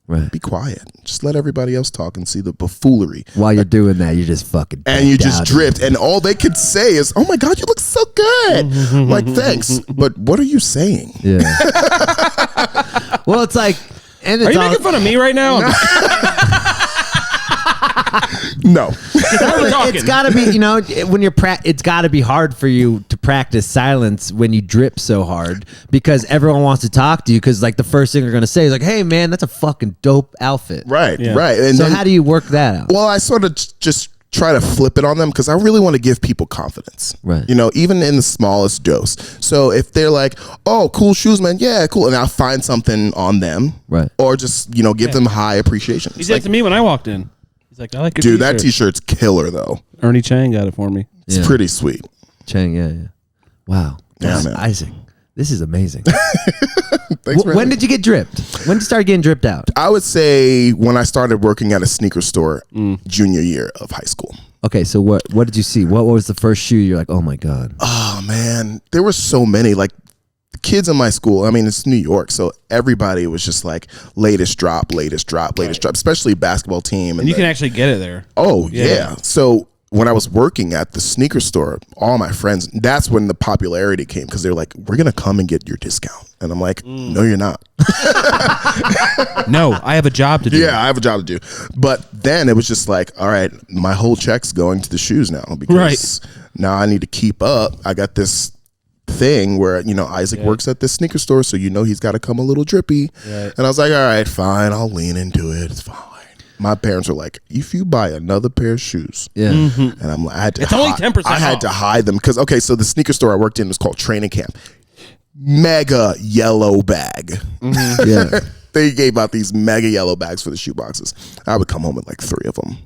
Right. Be quiet. Just let everybody else talk and see the buffoonery. While you're doing that, you just fucking And you just down. dripped, and all they could say is, "Oh my God, you look so good!" Like, thanks, but what are you saying? Yeah. Well, it's like, and it's Are you all, making fun of me right now? No, it's got to be, you know, when you're it's got to be hard for you to practice silence when you drip so hard because everyone wants to talk to you because like the first thing they're going to say is like, "Hey man, that's a fucking dope outfit." right, Yeah. right. And So then, how do you work that out? well, I sort of just try to flip it on them because I really want to give people confidence. Right. You know, even in the smallest dose. So if they're like, oh, cool shoes, man. Yeah, cool. And I'll find something on them. Right. Or just, you know, give them high appreciation. He said it to me when I walked in. He's like, I like your dude, t-shirt. that t-shirt's killer, though. Ernie Chang got it for me. It's pretty sweet. Chang, yeah. Wow. Yeah, man. Isaac, this is amazing. Thanks for When did you get dripped? When did you start getting dripped out? I would say when I started working at a sneaker store junior year of high school. Okay, so what did you see? What was the first shoe you're like, oh my God? Oh, man. There were so many. Like, the kids in my school, I mean, it's New York, so everybody was just like, latest drop, especially basketball team. And you can actually get it there. Oh, yeah. So when I was working at the sneaker store, all my friends, that's when the popularity came because they're like, we're going to come and get your discount. And I'm like, no, you're not. No, I have a job to do. Yeah, I have a job to do. But then it was just like, all right, my whole check's going to the shoes now because now I need to keep up. I got this thing where, you know, Isaac works at this sneaker store, so you know he's got to come a little drippy. Right. And I was like, all right, fine, I'll lean into it. It's fine. My parents were like, if you buy another pair of shoes, and I'm like, I had to it's only 10% I had to hide them because, okay, so the sneaker store I worked in was called Training Camp. Mega yellow bag. Yeah. They gave out these mega yellow bags for the shoe boxes. I would come home with like 3 of them.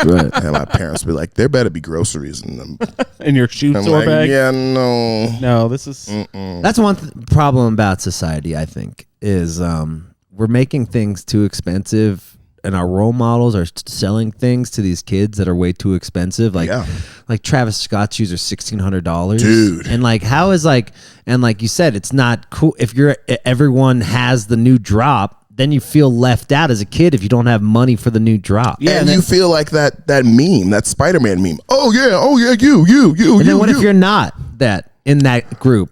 Right. And my parents would be like, there better be groceries in them. In your shoe I'm store like, bag? yeah, no. No, this is... That's one problem about society, I think, is we're making things too expensive. And our role models are selling things to these kids that are way too expensive. Like, like Travis Scott shoes are $1,600, dude. And like, how is like, and like you said, it's not cool if everyone has the new drop. Then you feel left out as a kid if you don't have money for the new drop. Yeah, and you feel like that meme, that Spider-Man meme. Oh yeah, you. And then what if you're not that in that group?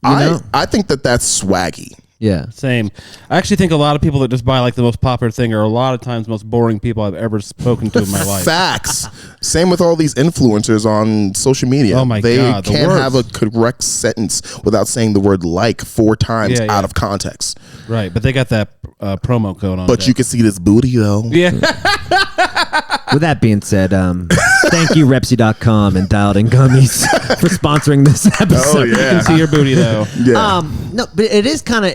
You know? I think that's swaggy. Yeah. Same. I actually think a lot of people that just buy like the most popular thing are a lot of times the most boring people I've ever spoken to in my life. Facts. Same with all these influencers on social media. Oh my they God. They can't have a correct sentence without saying the word like 4 times out of context. Right. But they got that promo code on. But you can see this booty though. Yeah. With that being said, thank you, Repsy.com and Dialed In Gummies for sponsoring this episode. Oh, yeah. You can see your booty though. Yeah. No, but it is kind of,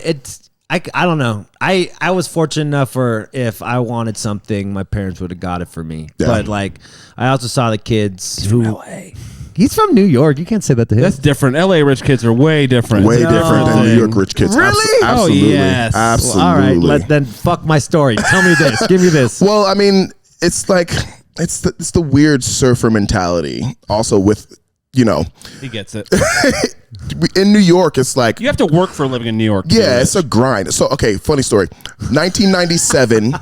I don't know. I was fortunate enough for if I wanted something, my parents would have got it for me. Yeah. But like, I also saw the kids who. LA. He's from New York. You can't say that to him. That's different. LA rich kids are way different. Way different than New York rich kids. Really? Absolutely. Oh, yes. Absolutely. Well, all right. Then fuck my story. Tell me this. Give me this. Well, I mean, it's like it's the weird surfer mentality. Also, with he gets it. In New York, it's like You have to work for a living in New York. yeah, it's a grind. So okay, funny story. 1997,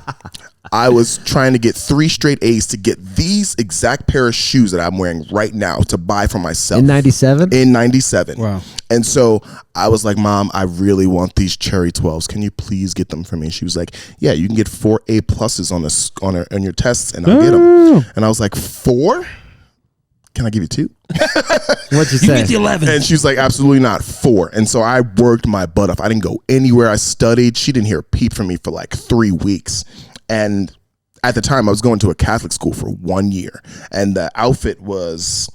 I was trying to get 3 straight A's to get these exact pair of shoes that I'm wearing right now to buy for myself. In 97? In 97. Wow. And so I was like, Mom, I really want these Cherry 12s. Can you please get them for me? She was like, yeah, you can get 4 A pluses on your tests and I'll get them. And I was like, 4? Can I give you 2? What'd you say? Get the 11. And she was like, absolutely not, 4. And so I worked my butt off. I didn't go anywhere. I studied. She didn't hear a peep from me for like 3 weeks. And at the time, I was going to a Catholic school for 1 year. And the outfit was,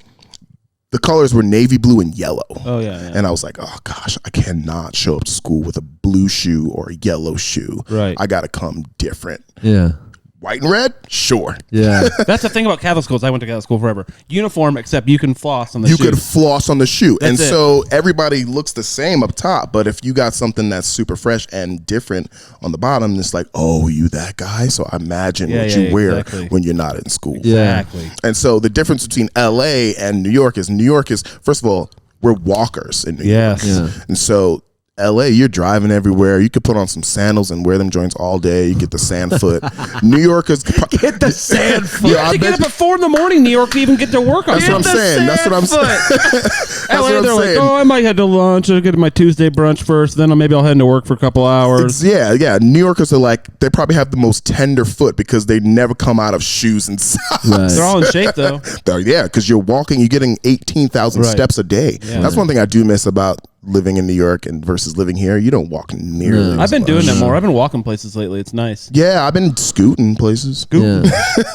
the colors were navy blue and yellow. Oh, yeah. And I was like, oh, gosh, I cannot show up to school with a blue shoe or a yellow shoe. Right. I got to come different. Yeah. White and red? Sure. Yeah. That's the thing about Catholic schools. I went to Catholic school forever. Uniform, except you can floss on the You shoes. could floss on the shoe. That's and it. so everybody looks the same up top. But if you got something that's super fresh and different on the bottom, it's like, oh, you that guy? So imagine what you wear when you're not in school. Yeah. Exactly. And so the difference between LA and New York is, first of all, we're walkers in New York. Yeah. And so LA, you're driving everywhere. You could put on some sandals and wear them joints all day. You get the sand foot. New Yorkers Get the sand foot. You have to get up at 4 in the morning, New York, to even get to work on That's what I'm saying. That's what I'm saying. That's what I'm they're like, saying. oh, I might head to lunch. I'll get my Tuesday brunch first. Then maybe I'll head into work for a couple hours. Yeah. New Yorkers are like, they probably have the most tender foot because they never come out of shoes and socks. Right. They're all in shape, though. Yeah, because you're walking, you're getting 18,000 Right. steps a day. Yeah. That's one thing I do miss about living in New York and versus living here. You don't walk nearly. I've been as doing much. that more. I've been walking places lately. It's nice. Yeah, I've been scooting places. Yeah.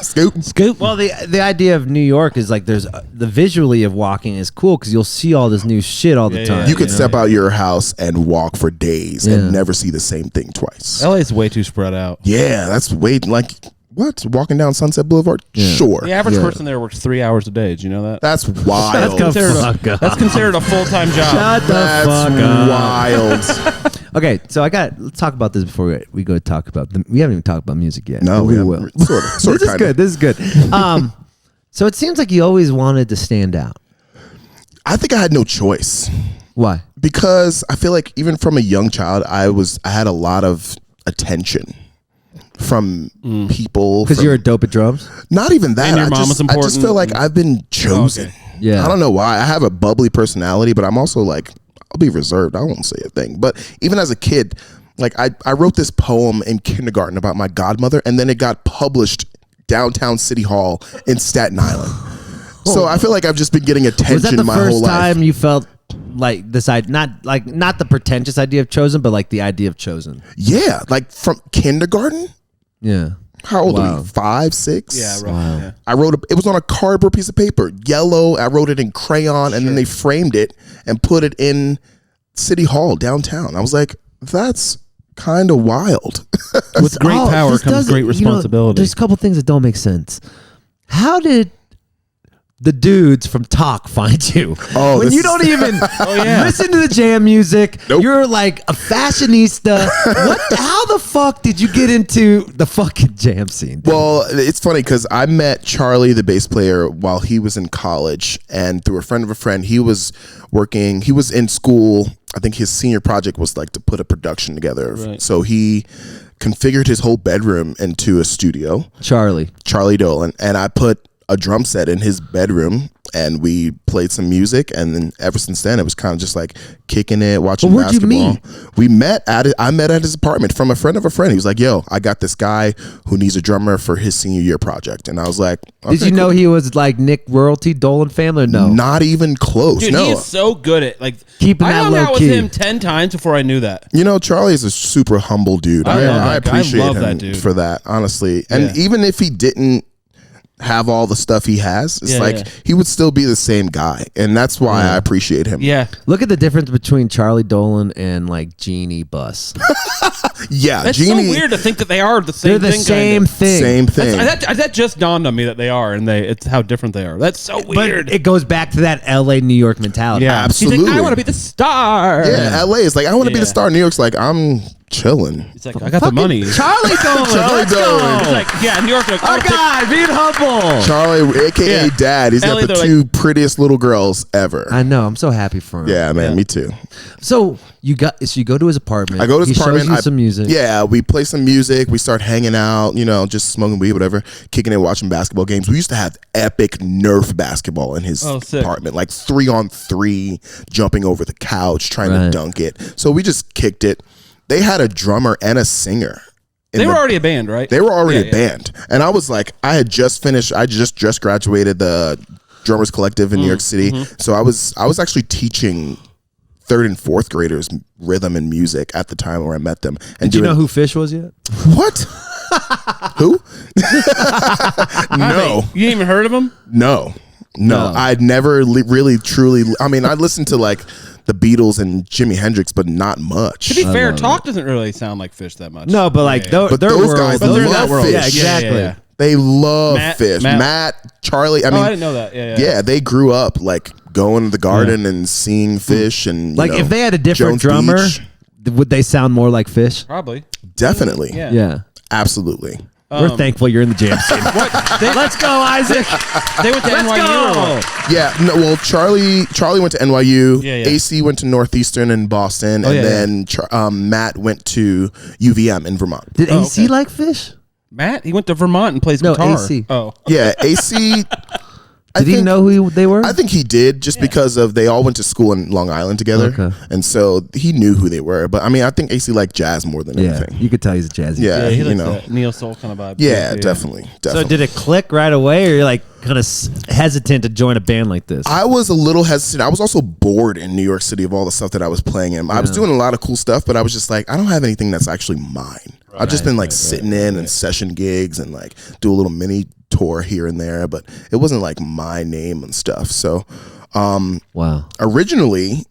Scooting. Scoop. Well, the idea of New York is like there's the visually of walking is cool because you'll see all this new shit all the Yeah, time. You could step out your house and walk for days Yeah. and never see the same thing twice. LA is way too spread out. Yeah, that's way like what? Walking down Sunset Boulevard? Sure. The average Yeah. person there works 3 hours a day. Did you know that? That's wild. That's Considered a, that's considered a full-time job. Shut the That's fuck up. wild. Okay, so let's talk about this before we go talk about we haven't even talked about music yet. No, but we will. haven't. Sort of, This is good. This is good. So it seems like you always wanted to stand out. I think I had no choice Why? because I feel like even from a young child, I had a lot of attention from people. Because from- you're dope at drums. not even that. And your mom was I just important. feel like I've been chosen. Yeah. I don't know why. I have a bubbly personality, but I'm also like, I'll be reserved. I won't say a thing. But even as a kid, like I wrote this poem in kindergarten about my godmother, and then it got published downtown City Hall in Staten Island. So I feel like I've just been getting Was that attention the my whole first life. time you felt like this idea, not the pretentious idea of chosen, but like the idea of chosen? Yeah, like from kindergarten. Yeah. How old Wow. are we? 5, 6? Yeah, right. Wow. Yeah. I wrote it was on a cardboard piece of paper, yellow. I wrote it in crayon, and then they framed it and put it in City Hall downtown. I was like, that's kind of wild. With great power this comes doesn't- great responsibility. There's a couple things that don't make sense. How did the dudes from Tauk find you? Oh, when this you is- don't even yeah. listen to the jam music, Nope. you're like a fashionista. How the fuck did you get into the fucking jam scene? Well, it's funny because I met Charlie, the bass player, while he was in college, and through a friend of a friend, he was in school. I think his senior project was like to put a production together. Right. So he configured his whole bedroom into a studio. Charlie. Charlie Dolan, and I put a drum set in his bedroom, and we played some music, and then ever since then it was kind of just like kicking it, watching Well, where'd you basketball. We met I met at his apartment from a friend of a friend. He was like, "Yo, I got this guy who needs a drummer for his senior year project," and I was like, Did you know he was like Nick royalty Dolan family or no? Not even close. Dude, no, he is so good at like Keeping I that hung low out with key. him 10 times before I knew that. you know, Charlie is a super humble dude. I love I that guy. I appreciate love him that dude. for that, honestly. And Yeah. even if he didn't have all the stuff he has, it's Yeah, like yeah. he would still be the same guy, and that's why I appreciate him. Yeah. Look at the difference between Charlie Dolan and like Jeannie Buss. Yeah, That's Jeannie, so weird to think that they are the same They're the thing. same kind of. thing. same thing. That just dawned on me that they are, and it's how different they are. That's so But weird. it goes back to that LA New York mentality. yeah, He's absolutely. like, I want to be the star. Yeah, LA is like, I want to be Yeah. the star. New York's like, I'm chilling. He's like, I got the money. Charlie Dolan. Charlie let's Dolan. go. He's like, yeah, New York. Like, Our guy, being humble. Charlie, aka Yeah. Dad, he's LA, got the they're two prettiest little girls ever. I know. I'm so happy for him. Yeah, man, Yeah. me too. So you go to his apartment. I go to his he apartment. Shows you some music. Yeah, we play some music. We start hanging out, just smoking weed, whatever, kicking it, watching basketball games. We used to have epic Nerf basketball in his Oh, sick. apartment, like 3-on-3, jumping over the couch, trying to Right. dunk it. So we just kicked it. They had a drummer and a singer. in They were the- already a band, right? They were already Yeah, a band, and I was like, I just graduated the Drummers Collective in New York City, so I was actually teaching 3rd and 4th graders rhythm and music at the time where I met them. And Did you know who Fish was yet? what? Who? No, You ain't even heard of them? no. I'd never really truly. I mean, I listened to like the Beatles and Jimi Hendrix, but not much. To be fair, Talk doesn't really sound like Fish that much. No, but like Yeah, But their those world, guys those- love Fish. Yeah, exactly. They love Matt- Fish. Matt- Matt, Charlie. I Oh, mean, I didn't know that. Yeah. yeah, they grew up like going to the garden and seeing Fish, and Like if they had a different Jones drummer, Beach. would they sound more like Fish? Probably. Definitely, Yeah. Yeah. absolutely. We're thankful you're in the jam scene. Let's go, Isaac. They went to Let's NYU. Or go. what? Yeah, no, well, Charlie went to NYU. Yeah, yeah. AC went to Northeastern in Boston, Oh, and yeah, then Matt went to UVM in Vermont. Did Oh, AC okay. like Fish? Matt, he went to Vermont and plays No, guitar. AC. Oh. Yeah, AC. Did he know who they were? I think he did, just because of they all went to school in Long Island together, and so he knew who they were. But I mean, I think AC liked jazz more than anything. You could tell he's a jazzy. Yeah, he you likes know, that neo soul kind of vibe. yeah, definitely. So did it click right away, or you're like kind of hesitant to join a band like this? I was a little hesitant. I was also bored in New York City of all the stuff that I was playing in. I was doing a lot of cool stuff, but I was just like, I don't have anything that's actually mine. I've just been like sitting in and session gigs and like do a little mini tour here and there, but it wasn't like my name and stuff. So originally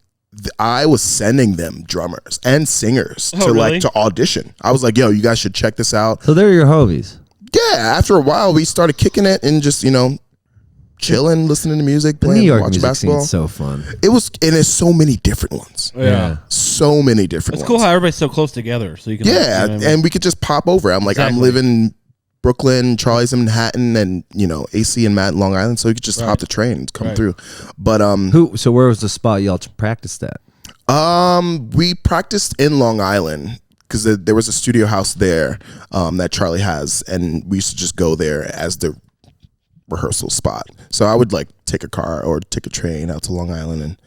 I was sending them drummers and singers to audition. I was like, yo, you guys should check this out. So they're your homies. Yeah, after a while we started kicking it and just, chilling, listening to music, playing, New York watching music basketball. scene's so fun. It was, and there's so many different ones. Yeah. So many different It's ones. cool how everybody's so close together. So you can and we could just pop over. I'm like, I'm living in Brooklyn, Charlie's in Manhattan, and AC and Matt in Long Island, so you could just hop the train and come through. But So where was the spot y'all practiced at? We practiced in Long Island because there was a studio house there that Charlie has, and we used to just go there as the rehearsal spot. So I would like take a car or take a train out to Long Island and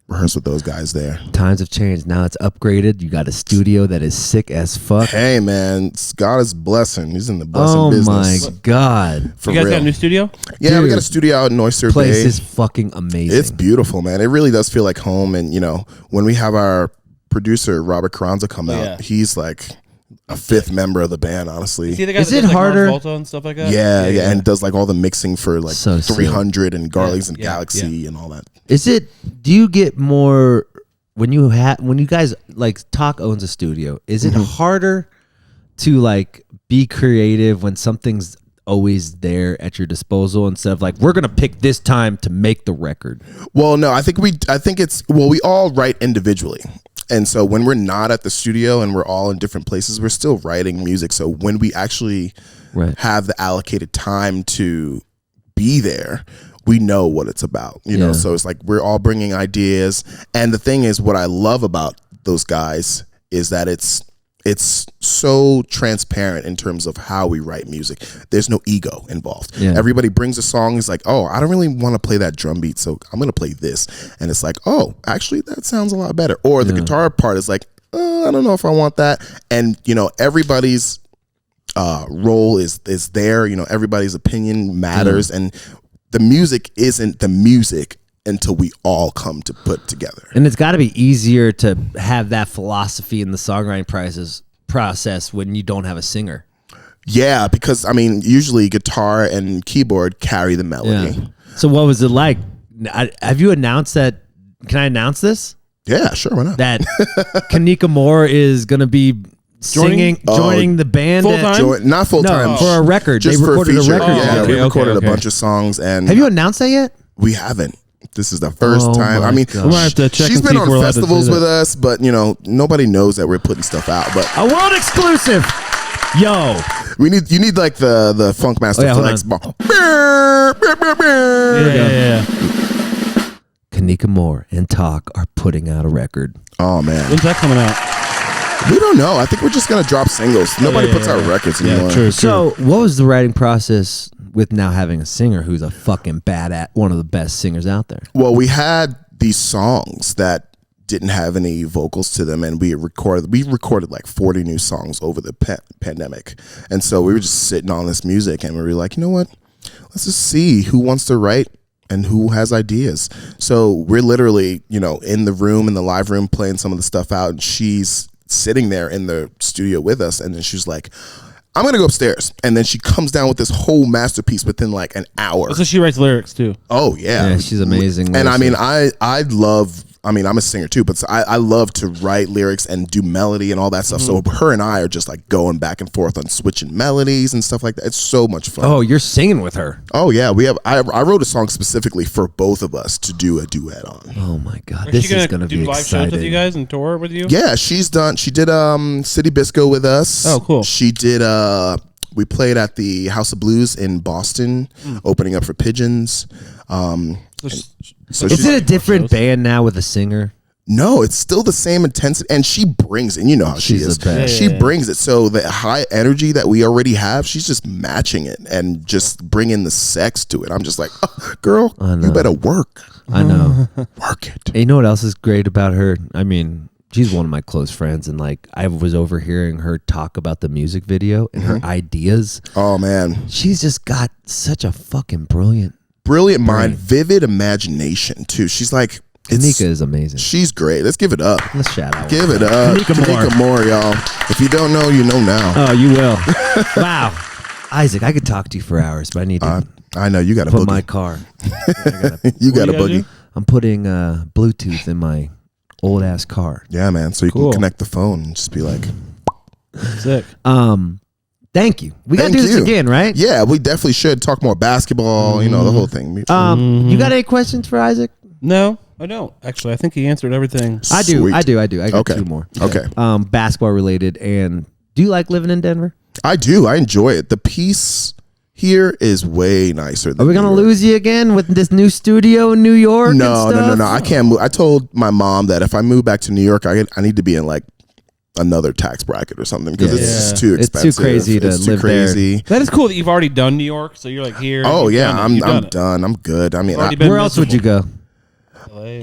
rehearse with those guys there. Times have changed. Now it's upgraded. You got a studio that is sick as fuck. Hey man, God is blessing. He's in the blessing business. Oh my God. For you guys real. got a new studio? Yeah, we got a studio out in Oyster Place Bay. is fucking amazing. It's beautiful, man. It really does feel like home. And when we have our producer Robert Carranza come out, he's like a fifth member of the band, honestly. See the guy Is that it does, like, harder? Mars Volta and stuff like that? Yeah, and does like all the mixing for like So sick. 300 and Garlics and Galaxy and all that. Do you get more when you guys like Tauk owns a studio? Is it harder to like be creative when something's always there at your disposal instead of like, we're gonna pick this time to make the record? Well, no, I think we all write individually. And so when we're not at the studio and we're all in different places, we're still writing music. So when we actually have the allocated time to be there, we know what it's about, So it's like we're all bringing ideas. And the thing is, what I love about those guys is that it's so transparent in terms of how we write music. There's no ego involved. Yeah. Everybody brings a song. It's like, oh, I don't really want to play that drum beat, so I'm going to play this. And it's like, oh, actually, that sounds a lot better. Or the guitar part is like, I don't know if I want that. And, everybody's role is there. Everybody's opinion matters. And the music isn't the music until we all come to put together. And it's got to be easier to have that philosophy in the songwriting process when you don't have a singer. Yeah, because usually guitar and keyboard carry the melody. Yeah. So what was it like? Have you announced that? Can I announce this? Yeah, sure, why not? That Kanika Moore is going to be joining the band full time? Not full time. No, for a record. Just they for a recorded feature. a record. We recorded a bunch of songs. And have you announced that yet? We haven't. This is the first time. My God. We might have to check she's and been see if on we're allowed to festivals do that. with us, but nobody knows that we're putting stuff out. But A world exclusive. Yo. you need like the funk master Oh, yeah, hold Yeah. Kanika Moore and Tauk are putting out a record. Oh man, When's that coming out? we don't know. I think we're just gonna drop singles. Nobody puts out records anymore. True. So, what was the writing process with now having a singer who's a fucking one of the best singers out there? Well, we had these songs that didn't have any vocals to them, and we recorded like 40 new songs over the pandemic. And so we were just sitting on this music, and we were like, you know what? Let's just see who wants to write and who has ideas. So we're literally, in the live room, playing some of the stuff out, and she's sitting there in the studio with us, and then she's like, I'm gonna go upstairs, and then she comes down with this whole masterpiece within like an hour. So she writes lyrics too. Oh yeah, she's amazing. And I love. I'm a singer too, but I love to write lyrics and do melody and all that stuff. So her and I are just like going back and forth on switching melodies and stuff like that. It's so much fun. Oh, you're singing with her. Oh yeah, we have. I wrote a song specifically for both of us to do a duet on. Oh my God, Is this she is gonna do be live exciting. shows with you guys and tour with you? Yeah, she did City Bisco with us. Oh, cool. She did we played at the House of Blues in Boston, opening up for Pigeons. So Is it a different band now with a singer? No, it's still the same intensity, and she brings it. And you know how she She's is. the best. She brings it. So the high energy that we already have, she's just matching it and just bringing the sex to it. I'm just like, oh, girl, you better work. I know. Work it. And you know what else is great about her? I mean, she's one of my close friends, and like I was overhearing her talk about the music video and her ideas. Oh man, She's just got such a fucking brilliant mind, vivid imagination too. She's like, Tanika is amazing. She's great. Let's give it up. Let's shout out. Give it up. Tanika Moore, y'all. If you don't know, you know now. Oh, you will. Wow. Isaac, I could talk to you for hours, but I need to I know you got a put boogie. my car. You got a boogie. I'm putting Bluetooth in my old ass car. Yeah, man. So you can connect the phone and just be like, Sick. Thank you. We got to do this again, right? Yeah, we definitely should talk more basketball, you know, the whole thing. You got any questions for Isaac? No, I don't. Actually, I think he answered everything. I do. Sweet. I got two more. Okay. Basketball related. And do you like living in Denver? I do. I enjoy it. The peace here is way nicer than Are we going to lose you again with this new studio in New York? No. and stuff? I can't move. I told my mom that if I move back to New York, I need to be in like another tax bracket or something because it's just too expensive. It's too crazy to live there. That is cool that you've already done New York, so you're like here. Oh yeah, I'm done. I'm good. I mean, Where else would you go? LA.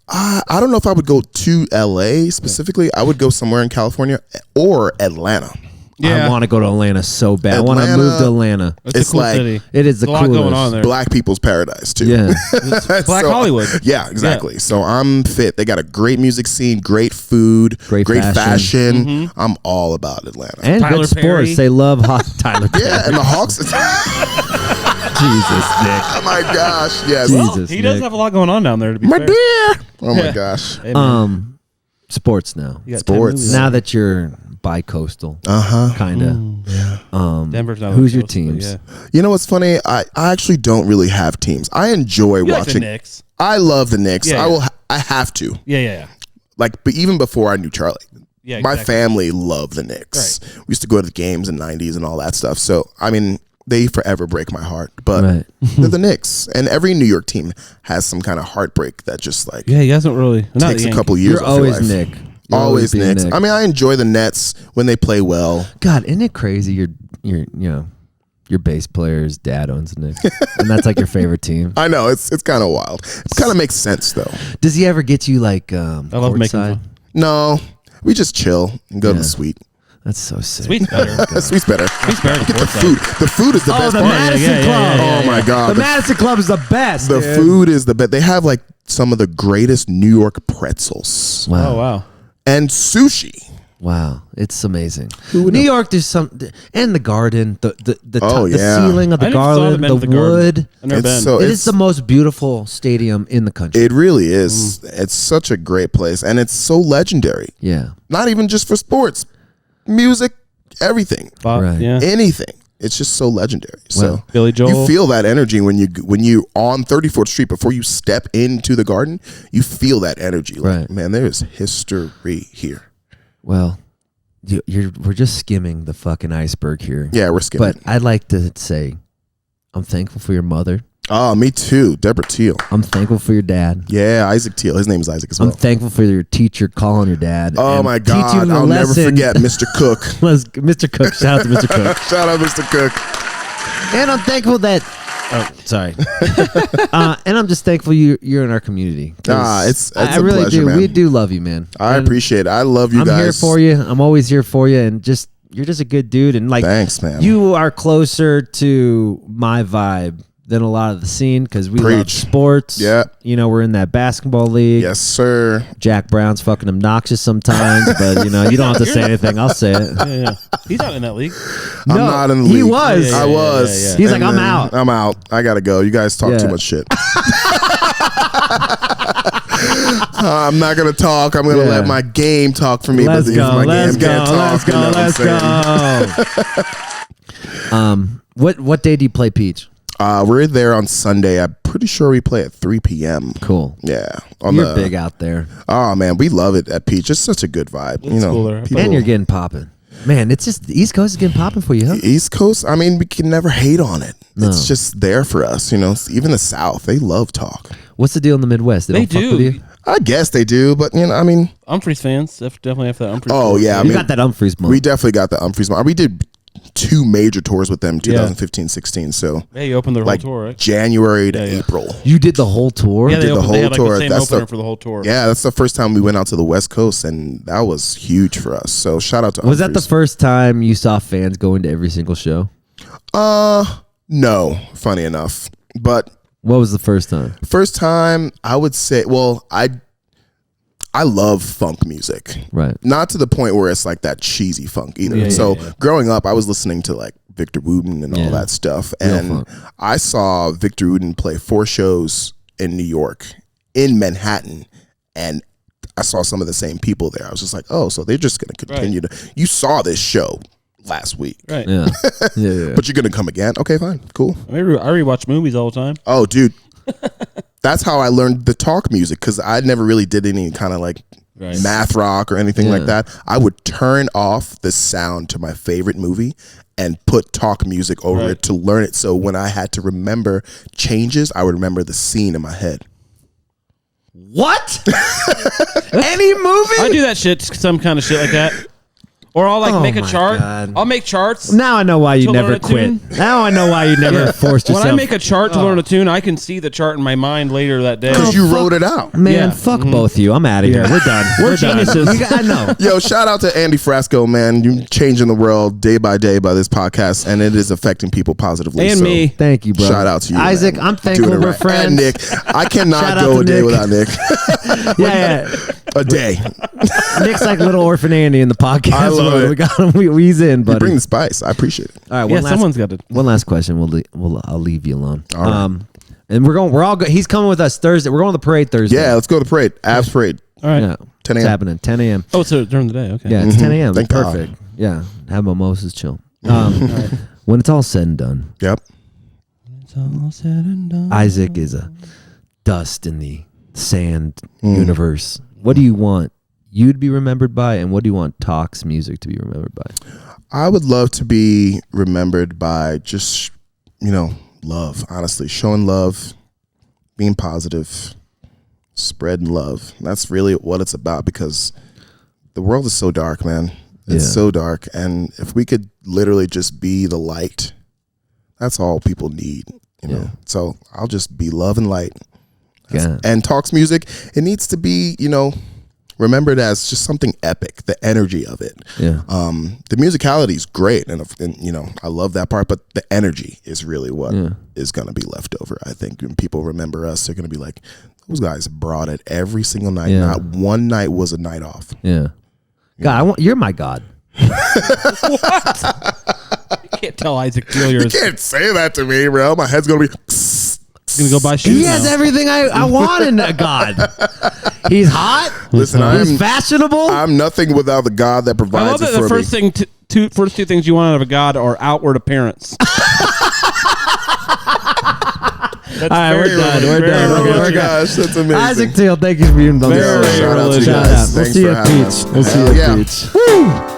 I don't know if I would go to LA specifically. I would go somewhere in California or Atlanta. Yeah. I want to go to Atlanta so bad. I want to move to Atlanta. It's a cool like city. It is the There's a lot coolest. going on there. Black people's paradise too. Yeah. Black Hollywood. Yeah, exactly. So I'm fit. They got a great music scene, great food, great fashion. I'm all about Atlanta. And Tyler good sports. Perry. They love Tyler Perry. Yeah, and the Hawks. Jesus, Nick. Oh my gosh, yes. Jesus, He does Nick. have a lot going on down there, to be My fair. dear. Oh my gosh. Hey, man. Sports now. You got 10 sports. movies Now on that you're bi-coastal, Uh-huh. kind of. it. Denver's not Who's your close, but teams? yeah. You know what's funny? I actually don't really have teams. I enjoy You like the watching. Knicks. I love the Knicks. Yeah, I have to. Yeah. Like, but even before I knew Charlie. Yeah, My exactly. family loved the Knicks. We used to go to the games in the 90s and all that stuff. So, I mean, they forever break my heart. But Right. they're the Knicks. And every New York team has some kind of heartbreak that just like Yeah, he hasn't really. Not takes the a couple Yankees. years You're off your always life. Nick. You'll Always be a Knicks. Nick. I mean, I enjoy the Nets when they play well. God, isn't it crazy? Your bass player's dad owns the Knicks, and that's like your favorite team. I know it's kind of wild. It kind of makes sense though. Does he ever get you like I love making courtside? fun. No, we just chill and go to Yeah. the suite. That's so sick. Sweet's better. Sweet's better. Sweet's better. Get the food. The food is the best the part. Madison yeah, Club. yeah, Oh my god. The Madison Club is the best. The dude. food is the best. They have like some of the greatest New York pretzels Wow. Oh wow. and sushi. Wow, it's amazing. New York, there's some, and the garden, the Oh, the yeah. ceiling of the I never saw garden, been to the Garden. wood. I've never It's been. so- It is the most beautiful stadium in the country. It really is. It's such a great place, and it's so legendary. Yeah, Not even just for sports, music, everything, Right. Yeah. anything. It's just so legendary. Well, So Billy Joel. you feel that energy when you on 34th Street before you step into the garden. You feel that energy. Like, Right. man, there is history here. well, we're just skimming the fucking iceberg here. Yeah, we're skipping. But I'd like to say, I'm thankful for your mother. Oh, me too. Deborah Teel. I'm thankful for your dad. Yeah, Isaac Teel. His name is Isaac as well. I'm thankful for your teacher calling your dad. Oh and my teaching God. him a I'll never lesson. forget Mr. Cook. Mr. Cook. Shout out to Mr. Cook. Shout out Mr. Cook. And I'm thankful that. Oh, sorry. And I'm just thankful you're in our community. 'Cause It's I a really pleasure, do. man. We do love you, man. I And appreciate it. I love you I'm guys. here for you. I'm always here for you, and you're just a good dude. And like, Thanks, man. You are closer to my vibe than a lot of the scene because we love Preach. sports. Yeah. We're in that basketball league. Yes, sir. Jack Brown's fucking obnoxious sometimes, but you don't have to say anything. I'll say it. Yeah. He's not in that league. I'm not in the league. He was. I was. yeah. He's And like, I'm then out. I'm out. I gotta go. You guys talk Yeah. too much shit. I'm not gonna talk. I'm gonna Yeah. let my game talk for me. Let's but go. my Let's game go. can't talk, Let's you know go. what I'm Let's saying? go. What day do you play Peach? We're there on Sunday. I'm pretty sure we play at 3 p.m. Cool. Yeah. You're big out there. Oh man, we love it at Peach. It's such a good vibe. It's cool there. And you're getting popping. Man, it's just the East Coast is getting popping for you, huh? East Coast, I mean, we can never hate on it. No. It's just there for us, Even the South, they love talk. What's the deal in the Midwest? They don't fuck with do. you? I guess they do, but I mean, Humphreys fans definitely have that Humphreys. Oh tour. yeah, I We mean, got that Humphreys month. we definitely got the Humphreys. We did 2 major tours with them, 2015-16. So Yeah, you opened their like whole tour, right? January to Yeah. April. You did the whole tour? Yeah, did the they whole had, like, tour. The same That's opener the- for the whole tour. Yeah, that's the first time we went out to the West Coast, and that was huge for us. So shout out to Was that the Humphreys. first time you saw fans going to every single show? No, funny enough. But What was the first time? first time, I would say, well, I love funk music. Right. Not to the point where it's like that cheesy funk either. Yeah, So yeah. growing up, I was listening to like Victor Wooten and all Yeah. that stuff. Real And funk. I saw Victor Wooten play 4 shows in New York, in Manhattan, and I saw some of the same people there. I was just like, oh, so they're just going to continue to. You saw this show last week, Right. Yeah. Yeah. but you're going to come again? Okay, fine, cool. I rewatch movies all the time. Oh, dude. That's how I learned the talk music, because I never really did any kind of like Right. math rock or anything Yeah. like that. I would turn off the sound to my favorite movie and put talk music over Right. it to learn it. So when I had to remember changes, I would remember the scene in my head. What? Any movie? I do that shit, some kind of shit like that. Or I'll like Oh make a my chart. God. I'll make charts. Now I know why you To never learn a quit. tune? Now I know why you never forced yourself. When I make a chart to learn a tune, I can see the chart in my mind later that day. Because you wrote it out. Man, Yeah. fuck both of you. I'm out of here. Yeah. We're done. We're done. geniuses. I know. Yo, shout out to Andy Frasco, man. You changing the world day by day by this podcast, and it is affecting people positively. And So me. Thank you, bro. Shout out to you, Isaac. man. I'm Doing thankful it we're right. friends. And Nick, I cannot Shout out go to a day Nick. without Nick. Yeah, A day. Nick's like little orphan Andy in the podcast. I love world. it. We got him. He's in, You buddy. bring the spice. I appreciate it. All right, Yeah, someone's got to. one last question. I'll leave you alone. All right. And we're all go. He's coming with us Thursday. We're going to the parade Thursday. Yeah, let's go to the parade. Avs parade. All right. Yeah. 10 It's a.m. happening 10 a.m. Oh, so during the day. Okay. Yeah, it's 10 a.m. Thank God. Perfect. Yeah, have mimosas, chill. When it's all said and done, Yep. It's all said and done. Isaac is a dust in the sand universe. What do you want you to be remembered by, and what do you want Tauk's music to be remembered by? I would love to be remembered by just, love, honestly. Showing love, being positive, spreading love. That's really what it's about, because the world is so dark, man. It's Yeah. so dark. And if we could literally just be the light, that's all people need, Yeah. So I'll just be love and light. Yeah. And Tauk's music, it needs to be, remembered as just something epic, the energy of it. Yeah. The musicality is great, and I love that part, but the energy is really what is going to be left over. I think when people remember us, they're going to be like, those guys brought it every single night. Yeah. Not one night was a night off. Yeah. God, you're my God. You can't tell Isaac Teel You yours. can't say that to me, bro. My head's going to be... Gonna go buy shoes. He has now. everything I want in a God. He's hot. Listen, He's fashionable. I'm nothing without the God that I provides love it that for the first me. thing, first two things you want out of a god are outward appearance. All right, we're done. We're done. Oh Okay, my we're good. gosh, that's amazing. Isaac Teel, thank you for being on the Very show. Shout out to you Shout guys. out. We'll Thanks see you for at having Peach. us. We'll see Hell you yeah. at Peach. Woo!